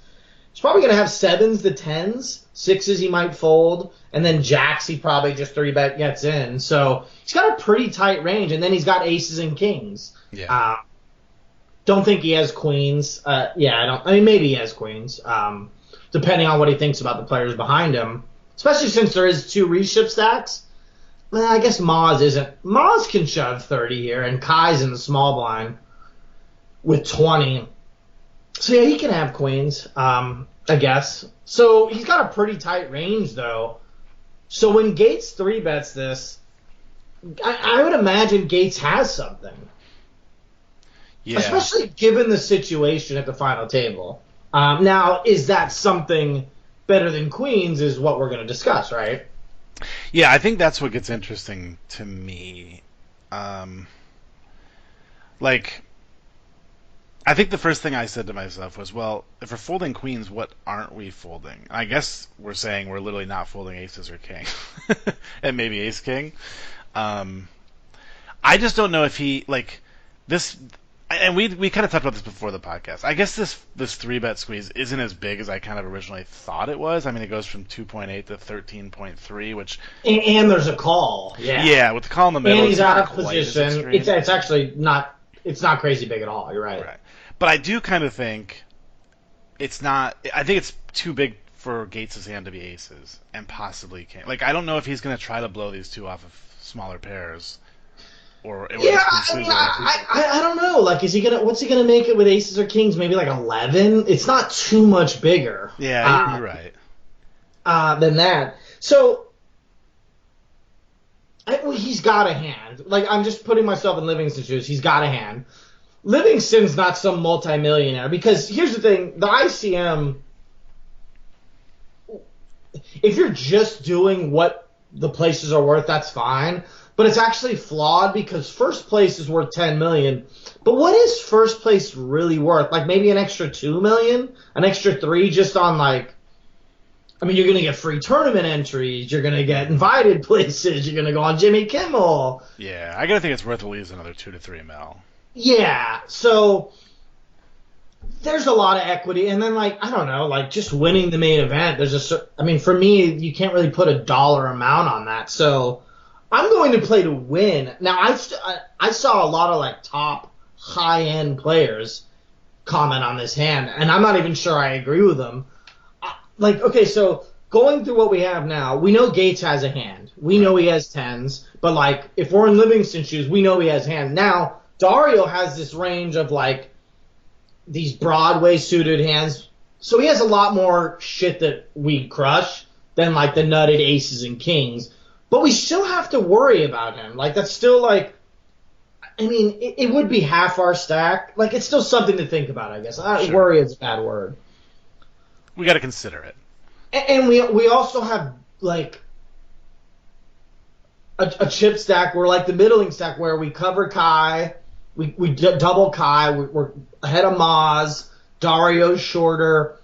He's probably going to have sevens to tens. Sixes he might fold. And then jacks he probably just 3-bet gets in. So he's got a pretty tight range. And then he's got aces and kings. Yeah. Don't think he has queens. Maybe he has queens. Depending on what he thinks about the players behind him. Especially since there is 2 reship stacks. Well, I guess Maz isn't. Maz can shove 30 here. And Kai's in the small blind with 20. So yeah, he can have queens, I guess. So he's got a pretty tight range, though. So when Gates 3-bets this, I would imagine Gates has something. Yeah. Especially given the situation at the final table. Now, is that something better than queens is what we're going to discuss, right? Yeah, I think that's what gets interesting to me. I think the first thing I said to myself was, well, if we're folding queens, what aren't we folding? I guess we're saying we're literally not folding aces or king. And maybe ace king. I just don't know if he, like, this... And we kind of talked about this before the podcast. I guess this 3-bet squeeze isn't as big as I kind of originally thought it was. I mean, it goes from 2.8 to 13.3, which... And there's a call. Yeah. Yeah, with the call in the middle... And he's out of position. It's actually not... It's not crazy big at all. You're right. Right. But I do kind of think it's not... I think it's too big for Gates' hand to be aces, and possibly king. Like, I don't know if he's going to try to blow these 2 off of smaller pairs. I don't know. Like, what's he gonna make it with aces or kings? Maybe like 11. It's not too much bigger. Yeah, you're right. Than that. So, he's got a hand. Like, I'm just putting myself in Livingston's shoes. He's got a hand. Livingston's not some multimillionaire because here's the thing: the ICM. If you're just doing what the places are worth, that's fine. But it's actually flawed because first place is worth $10 million. But what is first place really worth? Like maybe an extra $2 million, an extra $3 million just on like. I mean, you're gonna get free tournament entries. You're gonna get invited places. You're gonna go on Jimmy Kimmel. Yeah, I gotta think it's worth at least another 2 to 3 mil. Yeah, so there's a lot of equity, and then like I don't know, like just winning the main event. For me, you can't really put a dollar amount on that. So. I'm going to play to win. Now, I saw a lot of like top high-end players comment on this hand, and I'm not even sure I agree with them. Okay, so going through what we have now, we know Gates has a hand. We know he has tens, but like if we're in Livingston's shoes, we know he has hands. Now, Dario has this range of like these Broadway suited hands, so he has a lot more shit that we crush than like the nutted aces and kings. But we still have to worry about him. Like, that's still, like, I mean, it would be half our stack. Like, it's still something to think about, I guess. Sure. Worry is a bad word. We got to consider it. And we also have, like, a chip stack where, like, the middling stack where we cover Kai, we double Kai, we're ahead of Maz, Dario's shorter.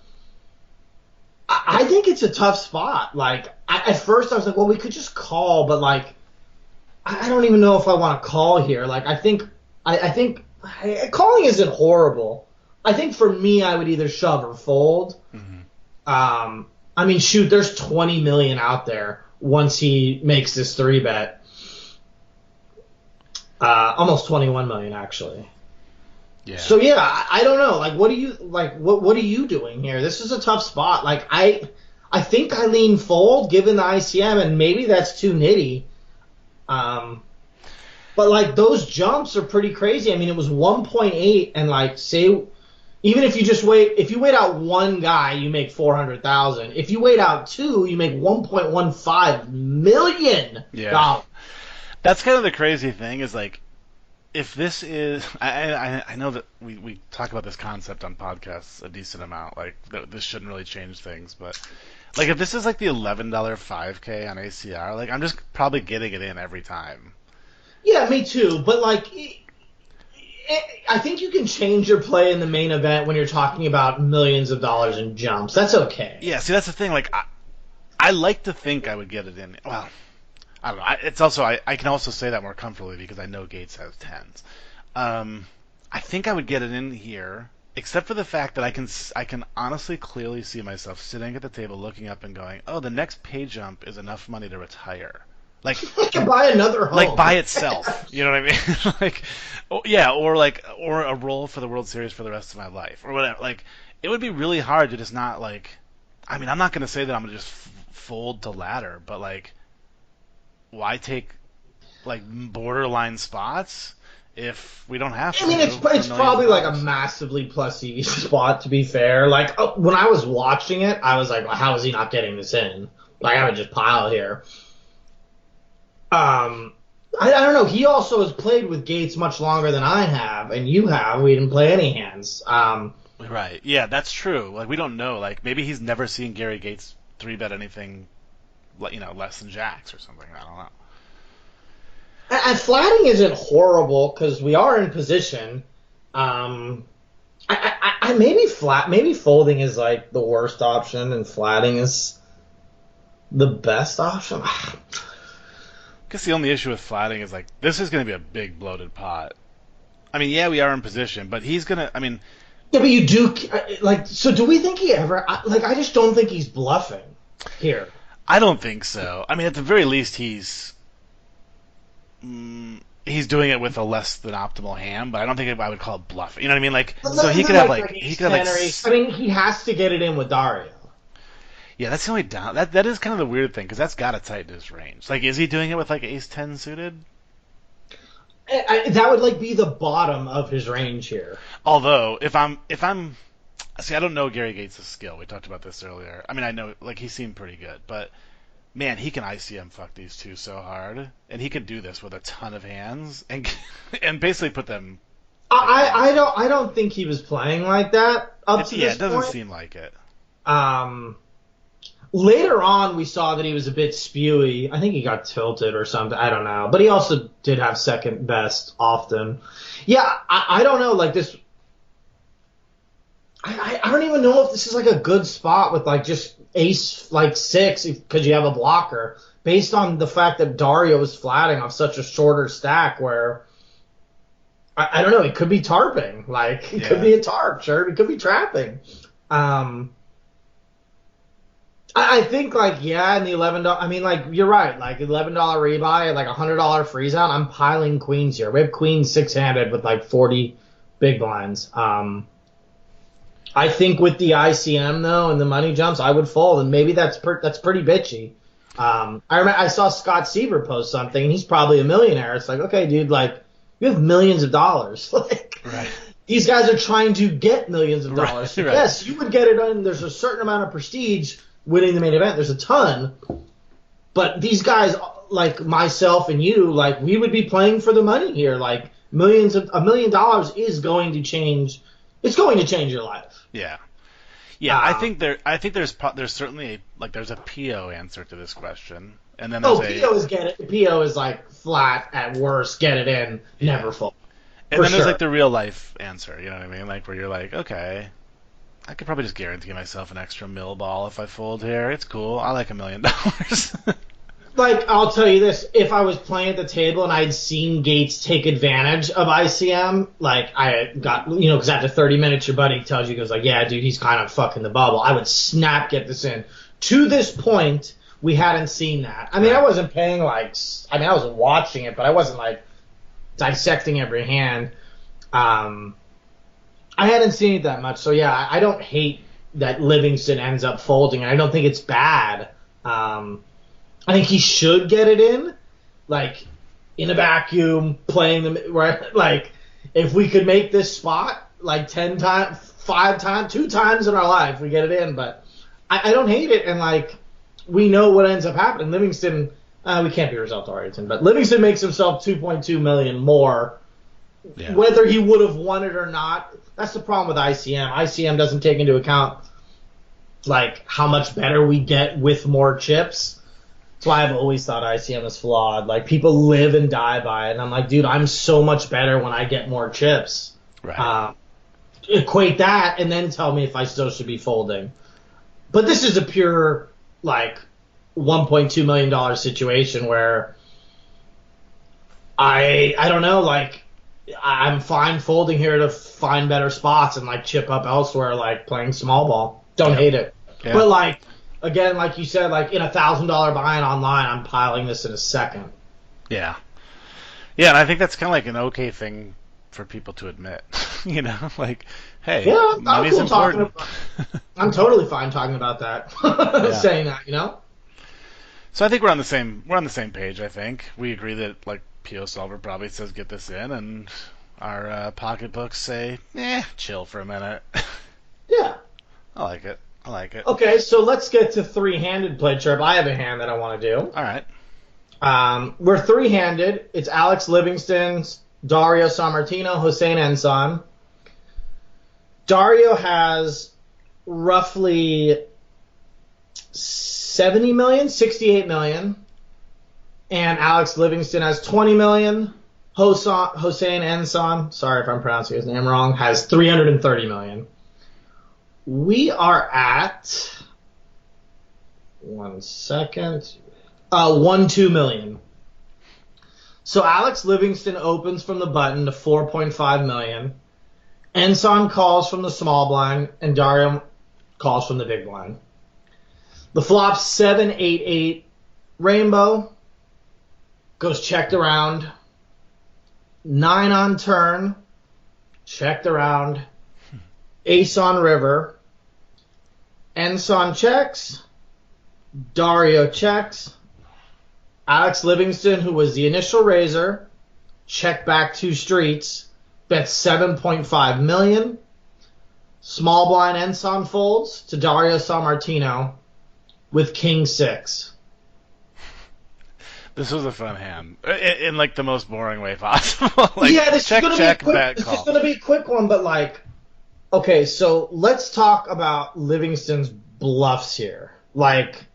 I think it's a tough spot. Like, at first I was like, well, we could just call, but like, I don't even know if I want to call here. Like, I think calling isn't horrible. I think for me, I would either shove or fold. Mm-hmm. I mean, shoot, there's 20 million out there once he makes this 3-bet. Almost 21 million actually. Yeah. So yeah, I don't know. Like, what are you doing here? This is a tough spot. Like, I think I lean fold given the ICM, and maybe that's too nitty. But like those jumps are pretty crazy. I mean, it was 1.8, and like say, even if you wait out one guy, you make 400,000. If you wait out 2, you make 1.15 million. Yeah. That's kind of the crazy thing is like. if this is, I know that we talk about this concept on podcasts a decent amount. Like this shouldn't really change things, but like if this is like the $11 5K on ACR, like I'm just probably getting it in every time. Yeah, me too. But like, I think you can change your play in the main event when you're talking about millions of dollars in jumps. That's okay. Yeah, see that's the thing. Like I like to think I would get it in. Well, I don't know. It's also I can also say that more comfortably because I know Gates has tens. I think I would get it in here, except for the fact that I can honestly clearly see myself sitting at the table, looking up and going, "Oh, the next pay jump is enough money to retire." Like, I can buy another home. like by itself, you know what I mean? Like, yeah, or a role for the World Series for the rest of my life, or whatever. Like, it would be really hard to just not like. I mean, I'm not going to say that I'm going to just fold to ladder, but like, why take like borderline spots if we don't have to? I mean, it's probably like a massively plus EV spot, to be fair. Like, when I was watching it, I was like, well, how is he not getting this in? Like, I would just pile here. I don't know. He also has played with Gates much longer than I have, and you have. We didn't play any hands. Right. Yeah, that's true. Like, we don't know. Like, maybe he's never seen Gary Gates 3-bet anything, less than jacks or something. I don't know. And flatting isn't horrible because we are in position. I maybe folding is like the worst option, and flatting is the best option. I guess the only issue with flatting is like this is going to be a big bloated pot. I mean, yeah, we are in position, but he's gonna. I mean, yeah, but you do like. So, do we think he ever? Like, I just don't think he's bluffing here. I don't think so. I mean, at the very least, he's doing it with a less than optimal hand, but I don't think I would call it bluffing. You know what I mean? Like, so he could have like he could have like. I mean, he has to get it in with Dario. Yeah, that's the only down. That is kind of the weird thing because that's got to tighten his range. Like, is he doing it with like Ace 10 suited? That would like be the bottom of his range here. Although, if I'm see, I don't know Gary Gates' skill. We talked about this earlier. I mean, I know like he seemed pretty good, but man, he can ICM fuck these two so hard, and he can do this with a ton of hands and basically put them. I don't think he was playing like that up to this point. Yeah, it doesn't seem like it. Later on, we saw that he was a bit spewy. I think he got tilted or something. I don't know. But he also did have second best often. Yeah, I don't know. Like this, I don't even know if this is like a good spot with like just ace like 6 because you have a blocker. Based on the fact that Dario was flatting off such a shorter stack where, I don't know, he could be tarping. Like, it could be a tarp, sure. He could be trapping. I think, like, yeah, in the $11, I mean, like, you're right. Like, $11 rebuy, like, $100 freeze out. I'm piling queens here. We have queens 6-handed with, like, 40 big blinds. I think with the ICM, though, and the money jumps, I would fold, and maybe that's pretty bitchy. I saw Scott Siever post something, and he's probably a millionaire. It's like, okay, dude, like, you have millions of dollars. Like, right. These guys are trying to get millions of dollars. Right. Yes, you would get it on. There's a certain amount of prestige winning the main event. There's a ton. But these guys, like myself and you, like, we would be playing for the money here. Like, $1 million is going to change. It's going to change your life. Yeah. Yeah, I think there's certainly there's a PO answer to this question, and then there's PO is get it. PO is like flat at worst, get it in, never fold. And then there's like the real life answer, you know what I mean? Like where you're like, okay, I could probably just guarantee myself an extra mill ball if I fold here. It's cool. I like $1 million. Like, I'll tell you this, if I was playing at the table and I'd seen Gates take advantage of ICM, like, I got, because after 30 minutes, your buddy tells you, goes like, yeah, dude, he's kind of fucking the bubble. I would snap get this in. To this point, we hadn't seen that. I mean, I wasn't paying, I wasn't watching it, but I wasn't, dissecting every hand. I hadn't seen it that much, so yeah, I don't hate that Livingston ends up folding, and I don't think it's bad. I think he should get it in, in a vacuum, playing them right. Like, if we could make this spot 10 times, 5 times, 2 times in our life, we get it in. But I don't hate it, and we know what ends up happening. Livingston, we can't be result oriented, but Livingston makes himself $2.2 million more Yeah. Whether he would have won it or not, that's the problem with ICM. ICM doesn't take into account like how much better we get with more chips. That's why I've always thought ICM is flawed. Like, people live and die by it, and I'm like, dude, I'm so much better when I get more chips. Right. Equate that, and then tell me if I still should be folding. But this is a pure, like, $1.2 million situation where I don't know, like, I'm fine folding here to find better spots and, like, chip up elsewhere, like playing small ball. Don't hate it. Yeah. But, like, again, like you said, like, in $1,000 buy-in online, I'm piling this in a second. Yeah. Yeah, and I think that's kind of like an okay thing for people to admit. You know, like, hey, Yeah, money's I'm cool important. I'm totally fine talking about that. Saying that, you know? So I think we're on the same page. I think we agree that like PO Solver probably says get this in, and our pocketbooks say, chill for a minute. Yeah. I like it. Okay, so let's get to three-handed play chirp. I have a hand that I want to do. All right. We're three-handed. It's Alex Livingston, Dario Sammartino, Hossein Ensan. Dario has roughly 70 million, 68 million, and Alex Livingston has 20 million. Hossein Ensan, sorry if I'm pronouncing his name wrong, has 330 million. We are at 1-2 million. So Alex Livingston opens from the button to 4.5 million. Ensan calls from the small blind, and Dario calls from the big blind. The flop 7-8-8 rainbow goes checked around. 9 on turn, checked around. Ace on river. Ensan checks. Dario checks. Alex Livingston, who was the initial raiser, checked back 2 streets, bets 7.5 million. Small blind Ensan folds to Dario Sammartino with King 6. This was a fun hand, in like the most boring way possible. Like, yeah, this check, is check, gonna bet, this call. is going to be a quick one, but like, okay, so let's talk about Livingston's bluffs here. Like,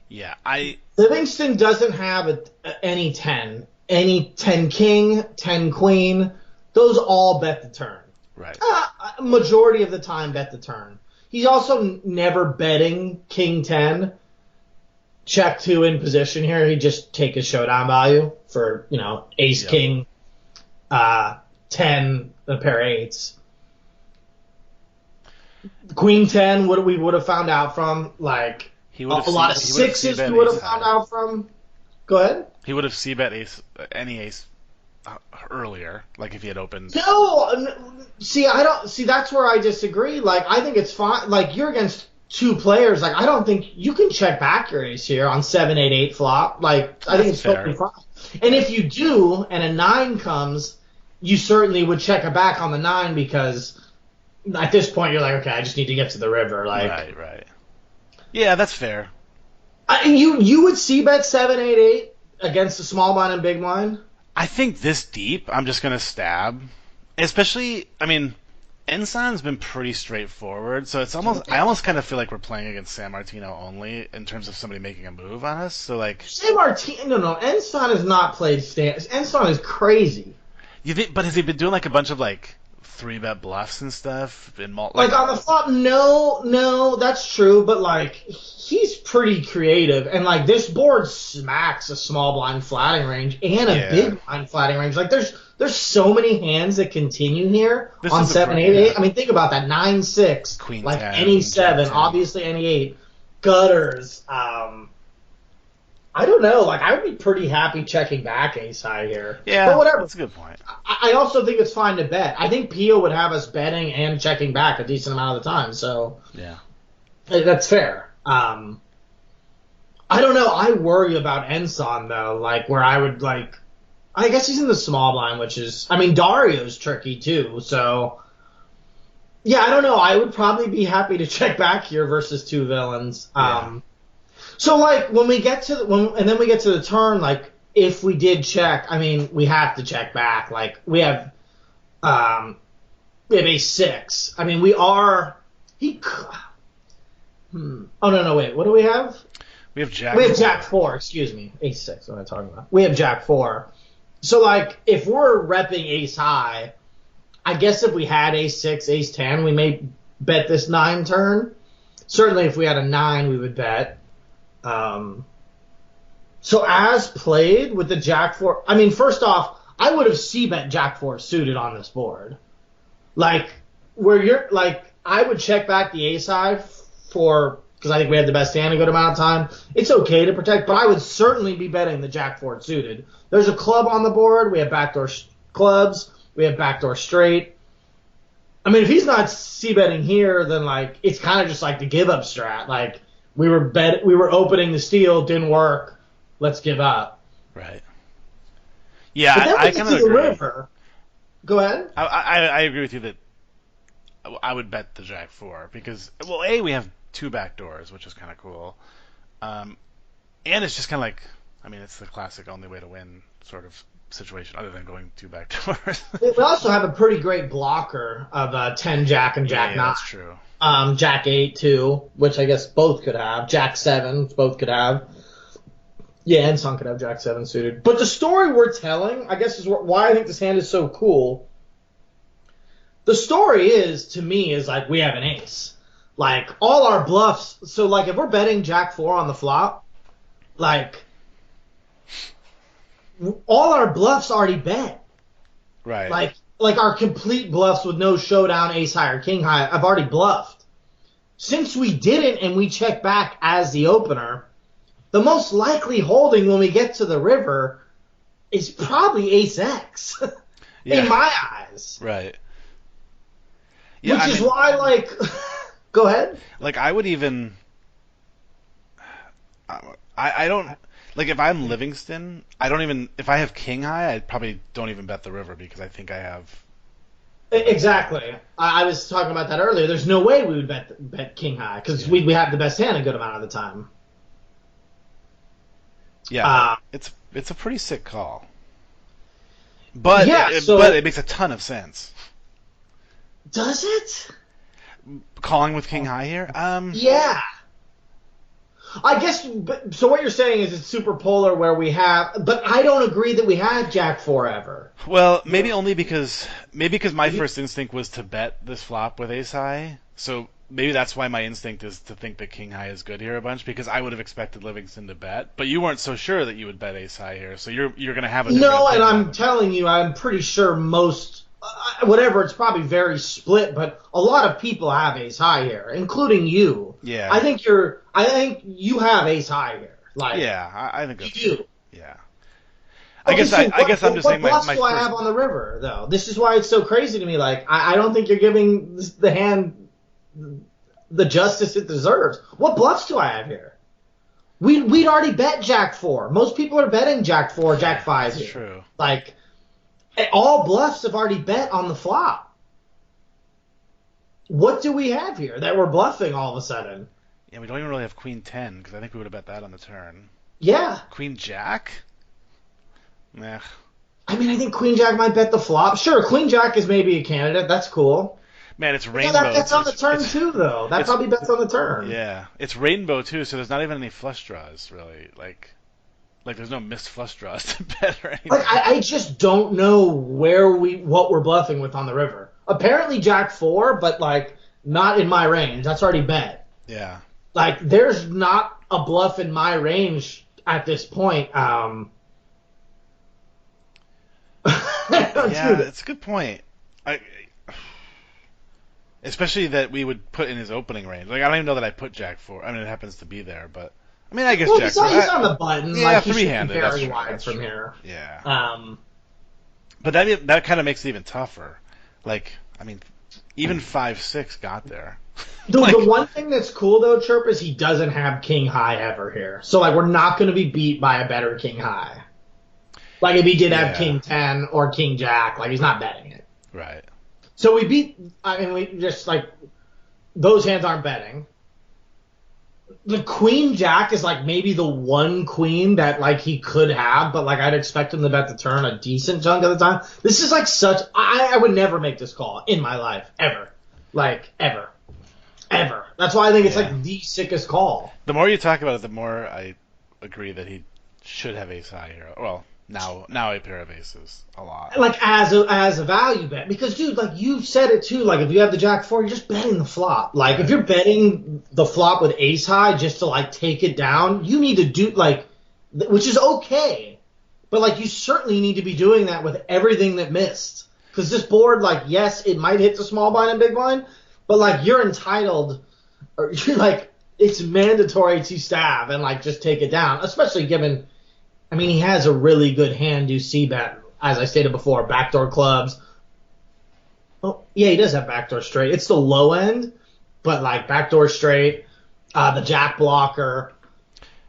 Yeah, Livingston doesn't have any 10. Any 10 king, 10 queen, those all bet the turn. right. Majority of the time bet the turn. He's also never betting king 10. Check 2 in position here. He'd just take his showdown value for, ace, king, 10, a pair of eights. Queen 10, what we would have found out from, like, a lot of sixes we would have found out from. Go ahead. He would have c-bet any ace earlier, like if he had opened. No, see, that's where I disagree. Like, I think it's fine. Like, you're against 2 players. Like, I don't think you can check back your ace here on 7-8-8 flop. Like, I think it's totally fine. And if you do, and a 9 comes, you certainly would check it back on the 9 because at this point you're like, okay, I just need to get to the river. Like, Right. Yeah, that's fair. You would c-bet 7-8-8 against the small blind and big blind? I think this deep, I'm just going to stab. Especially, Ensan's been pretty straightforward, so it's I almost kind of feel like we're playing against Sammartino only in terms of somebody making a move on us. So like, Sammartino, no, Ensan has not played Ensan is crazy. You think, but has he been doing like a bunch of like 3-bet bluffs and stuff in like on the flop? No, that's true, but like he's pretty creative, and like this board smacks a small blind flatting range and a big blind flatting range. Like there's so many hands that continue here on 7-8-8. I mean, think about that 9-6, Queen like 10, any 7, obviously any 8, gutters. I don't know. Like, I would be pretty happy checking back ace high here. Yeah, but whatever. That's a good point. I also think it's fine to bet. I think Pio would have us betting and checking back a decent amount of the time. So yeah, that's fair. I don't know. I worry about Ensan though. Like, where I would like. I guess he's in the small blind, which is. I mean, Dario's tricky too. So yeah, I don't know. I would probably be happy to check back here versus 2 villains. So like when we get to then we get to the turn, like if we did check, I mean, we have to check back. Like we have a 6. I mean, we are he. Oh no, wait. What do we have? We have Jack. We have Jack 4. Excuse me, Ace 6. What am I talking about? We have Jack 4. So like, if we're repping Ace High, I guess if we had Ace 6, Ace 10, we may bet this 9 turn. Certainly, if we had a 9, we would bet. So as played with the Jack 4, I mean, first off, I would have C-bet Jack 4 suited on this board. Like, I would check back the Ace High because I think we had the best hand a good amount of time. It's okay to protect, but I would certainly be betting the Jack 4 suited. There's a club on the board. We have backdoor clubs. We have backdoor straight. I mean, if he's not C-betting here, then like it's kind of just like the give up strat. Like we were opening the steal, didn't work. Let's give up. Right. Yeah, but then I kind of agree. River. Go ahead. I agree with you that I would bet the Jack 4 because, well, A, we have 2 back doors, which is kind of cool. And it's just kind of like, I mean, it's the classic only way to win sort of situation other than going 2 back doors. We also have a pretty great blocker of 10 Jack and Jack 9. Yeah, that's true. Jack 8 too, which I guess both could have. Jack 7, both could have. Yeah, and some could have Jack 7 suited. But the story we're telling, I guess, is why I think this hand is so cool. The story to me, is like we have an ace. Like, all our bluffs. So, like, if we're betting Jack 4 on the flop, like, all our bluffs already bet. Right. Like our complete bluffs with no showdown, ace high or king high, I've already bluffed. Since we didn't and we check back as the opener, the most likely holding when we get to the river is probably ace X. In my eyes. Right. Yeah, Which is why, like, go ahead. Like, I would even, I don't, like, if I'm Livingston, I don't even, if I have king high, I probably don't even bet the river because I think I have. Exactly. I was talking about that earlier. There's no way we would bet king high because we have the best hand a good amount of the time. Yeah, it's a pretty sick call. But but it makes a ton of sense. Does it? Calling with king high here? Yeah. I guess, so what you're saying is it's super polar where we have, but I don't agree that we had Jack 4 ever. Well, maybe because my first instinct was to bet this flop with ace high, so maybe that's why my instinct is to think that king high is good here a bunch, because I would have expected Livingston to bet, but you weren't so sure that you would bet ace high here, so you're going to have a different No, and opinion. I'm telling you, I'm pretty sure most, whatever, it's probably very split, but a lot of people have ace high here, including you. Yeah. I think you have ace high here. Like, yeah, I think that's you. true. Yeah. I guess I'm just saying my bluffs do I have on the river, though? This is why it's so crazy to me. Like, I don't think you're giving the hand the justice it deserves. What bluffs do I have here? We'd already bet Jack 4. Most people are betting Jack 4, Jack 5 here. That's true. Like, all bluffs have already bet on the flop. What do we have here that we're bluffing all of a sudden? Yeah, we don't even really have queen 10, because I think we would have bet that on the turn. Yeah. Queen jack? Nah. I mean, I think queen jack might bet the flop. Sure, queen jack is maybe a candidate. That's cool. Man, it's rainbow. Yeah, that bets on the turn too, though. That probably bets on the turn. Yeah, it's rainbow too, so there's not even any flush draws really. Like there's no missed flush draws to bet or anything. Like I just don't know what we're bluffing with on the river. Apparently Jack 4, but like not in my range. That's already bet. Yeah. Like there's not a bluff in my range at this point. Yeah, it's a good point. Especially that we would put in his opening range. Like I don't even know that I put Jack 4. I mean, it happens to be there, but I mean, I guess Jack 4. He's on the button. Yeah, like, three-handed. Very That's wide true. from here. Yeah. But that kind of makes it even tougher. Like, I mean, even 5-6 got there. The one thing that's cool though, Chirp, is he doesn't have king high ever here. So like we're not going to be beat by a better king high. Like if he did have king 10 or king jack, like he's not betting it. Right. So we just like those hands aren't betting. the queen jack is like maybe the one queen that like he could have, but like I'd expect him to bet the turn a decent chunk of the time. This is like I would never make this call in my life ever, like ever. That's why I think it's like the sickest call. The more you talk about it, the more I agree that he should have ace high here. Well, now a pair of aces a lot. Like as a value bet, because dude, like you said it too. Like if you have the jack four, you're just betting the flop. Like if you're betting the flop with ace high just to like take it down, you need to do like, which is okay, but like you certainly need to be doing that with everything that missed. Because this board, like yes, it might hit the small blind and big blind, but like you're entitled, or you're like it's mandatory to stab and like just take it down, especially given. I mean, he has a really good hand to c-bet, as I stated before, backdoor clubs. Oh, yeah, he does have backdoor straight. It's the low end, but like backdoor straight, the jack blocker.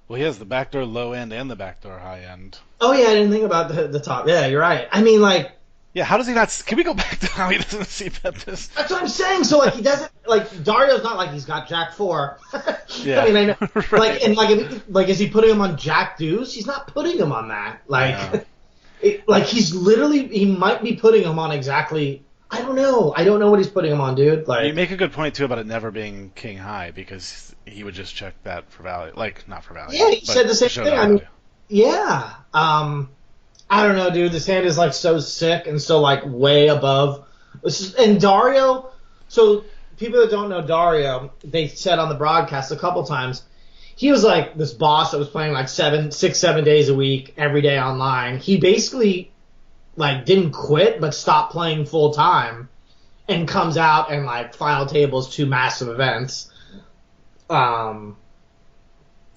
Well, he has the backdoor low end and the backdoor high end. Oh, yeah, I didn't think about the top. Yeah, you're right. I mean, like... Yeah, how does he not... Can we go back to how he doesn't c-bet this? That's what I'm saying. So, like, he doesn't... Like, Dario's not like he's got jack four. Yeah. I mean, I know. Right. Like, and like, is he putting him on jack deuce? He's not putting him on that. Like, like he's literally... He might be putting him on exactly... I don't know. I don't know what he's putting him on, dude. Like, you make a good point, too, about it never being king high, because he would just check that for value. Like, not for value. Yeah, he said the same thing. I mean, yeah. I don't know, dude. This hand is like so sick and so like way above. And Dario, so people that don't know Dario, they said on the broadcast a couple times, he was like this boss that was playing like 6, 7 days a week, every day online. He basically like didn't quit, but stopped playing full time, and comes out and like final tables 2 massive events. And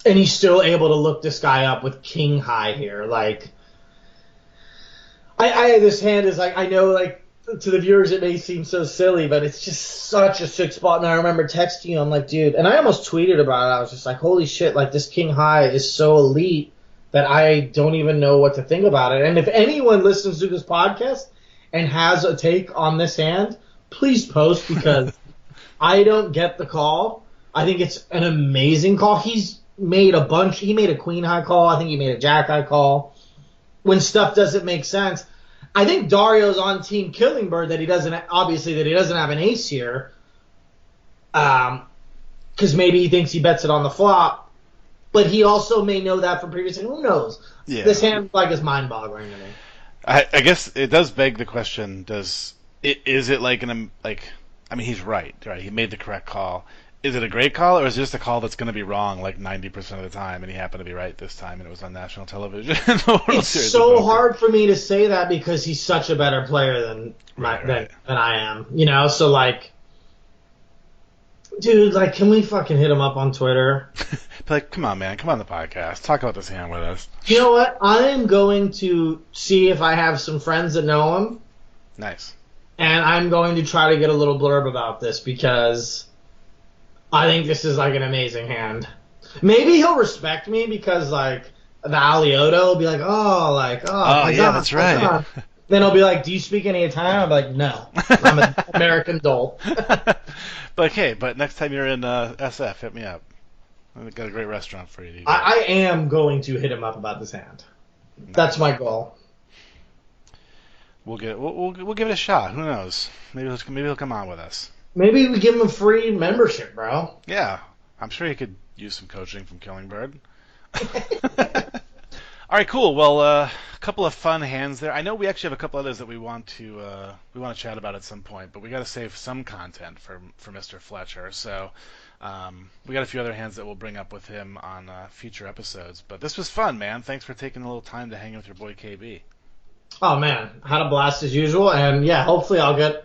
he's still able to look this guy up with king high here. Like, this hand is like, I know like to the viewers it may seem so silly, but it's just such a sick spot. And I remember texting you, I'm like, dude, and I almost tweeted about it. I was just like, holy shit, like this king high is so elite that I don't even know what to think about it. And if anyone listens to this podcast and has a take on this hand, please post, because I don't get the call. I think it's an amazing call. He's made a bunch. He made a queen high call. I think he made a jack high call. When stuff doesn't make sense, I think Dario's on team Killingbird that he doesn't have an ace here, because maybe he thinks he bets it on the flop. But he also may know that from previous. Who knows? Yeah. This hand like is mind-boggling to me. I guess it does beg the question: is it like I mean, he's right. He made the correct call. Is it a great call, or is it just a call that's going to be wrong like 90% of the time, and he happened to be right this time, and it was on national television? It's so hard for me to say that because he's such a better player than I am. You know, so like, dude, like, can we fucking hit him up on Twitter? Like, come on, man, come on the podcast, talk about this hand with us. You know what? I am going to see if I have some friends that know him. Nice. And I'm going to try to get a little blurb about this because I think this is like an amazing hand. Maybe he'll respect me because like the Alioto will be like, oh yeah, God, that's right. God. Then he'll be like, do you speak any Italian? I'll be like, no, I'm an American dolt. But next time you're in SF, hit me up. I've got a great restaurant for you. I am going to hit him up about this hand. Nice. That's my goal. We'll give it a shot. Who knows? Maybe he'll come on with us. Maybe we give him a free membership, bro. Yeah, I'm sure he could use some coaching from Killingbird. All right, cool. Well, a couple of fun hands there. I know we actually have a couple others that we want to chat about at some point, but we got to save some content for Mr. Fletcher. So we got a few other hands that we'll bring up with him on future episodes. But this was fun, man. Thanks for taking a little time to hang with your boy KB. Oh man, had a blast as usual, and yeah, hopefully I'll get.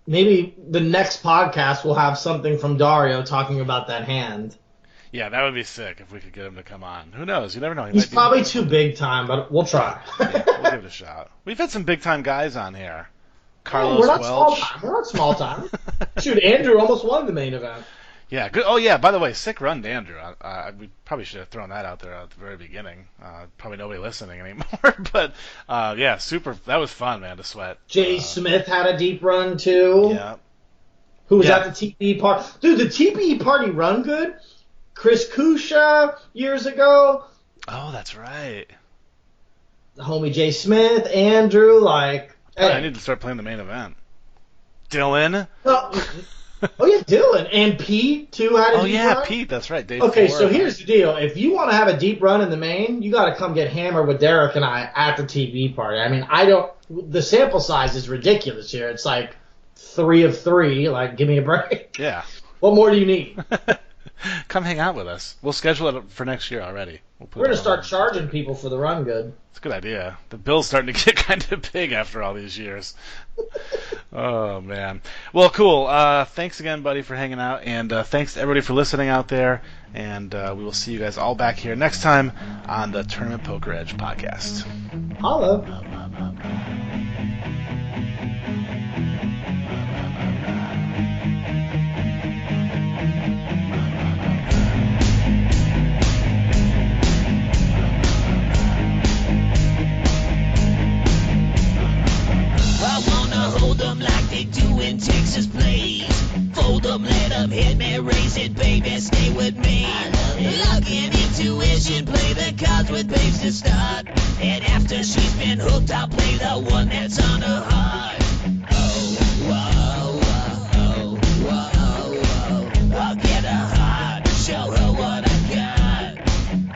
Maybe the next podcast will have something from Dario talking about that hand. Yeah, that would be sick if we could get him to come on. Who knows? You never know. He's probably too big time, but we'll try. Yeah, we'll give it a shot. We've had some big time guys on here. Carlos we're not Welch. Small time. We're not small time. Shoot, Andrew almost won the main event. Yeah, good. Oh, yeah, by the way, sick run to Andrew. We probably should have thrown that out there at the very beginning. Probably nobody listening anymore. But, yeah, super. That was fun, man, to sweat. Jay Smith had a deep run, too. Yeah. Who was at the TPE party. Dude, the TPE party run good. Chris Kusha years ago. Oh, that's right. Homie Jay Smith, Andrew, like. I need to start playing the main event. Dylan. Oh yeah, Dylan and Pete too. Had a deep run. Pete. That's right. Day okay, 4, so here's the deal: if you want to have a deep run in the main, you got to come get hammered with Derek and I at the TV party. I mean, I don't. The sample size is ridiculous here. It's like 3 of 3. Like, give me a break. Yeah. What more do you need? Come hang out with us. We'll schedule it for next year already. We're gonna start charging people for the run good. It's a good idea. The bill's starting to get kind of big after all these years. Oh, man. Well, cool. Thanks again, buddy, for hanging out. And thanks to everybody for listening out there. And we will see you guys all back here next time on the Tournament Poker Edge podcast. Hello. Like they do in Texas plays. Fold 'em, let 'em hit me, raise it, baby, stay with me. Luck and intuition, play the cards with babes to start. And after she's been hooked, I'll play the one that's on her heart. Oh, whoa, whoa, whoa, whoa. I'll get her heart, show her what I got.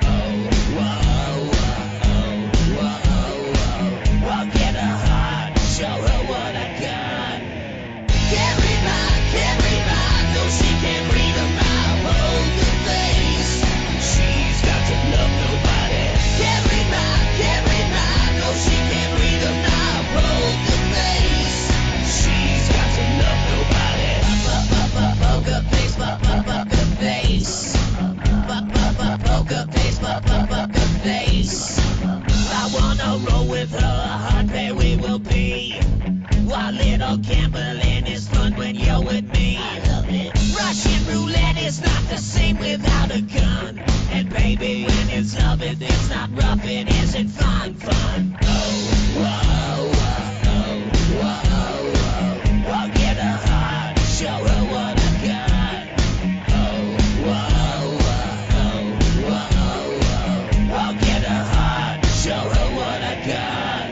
Oh, whoa, whoa, whoa, whoa. I'll get her heart, show her what I got. Carry my, no she can't read a mile, poker face. She's got to love nobody. Carry my, no she can't read a mile, poker face. She's got to love nobody. Poker face, poker face. Poker face, poker face. I wanna roll with her, a hard pair we will be. While little gambling is fun when you're with me. I love it. Russian roulette is not the same without a gun. And baby, when it's love, it's not rough, it isn't fun. Oh, whoa, whoa, whoa, whoa. I'll get her heart, show her what I got. Oh, whoa, whoa, whoa, whoa. I'll get her heart, show her what I got.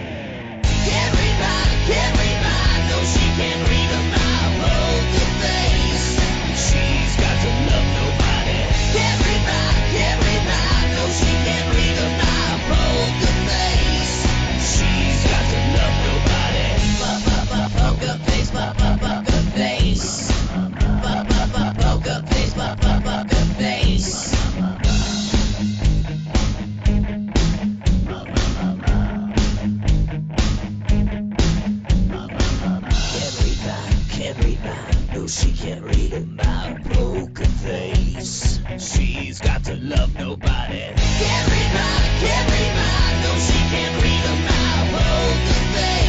Carry my, no she can't read a mile, poker face. She's got to love nobody. Carry my, no she can't read a mile, poker face. She's got to love nobody. Poker face, poker face. Poker face, poker face. Carry my, no she can't read about poker face. She's got to love nobody. Carry my, no she can't read about poker face.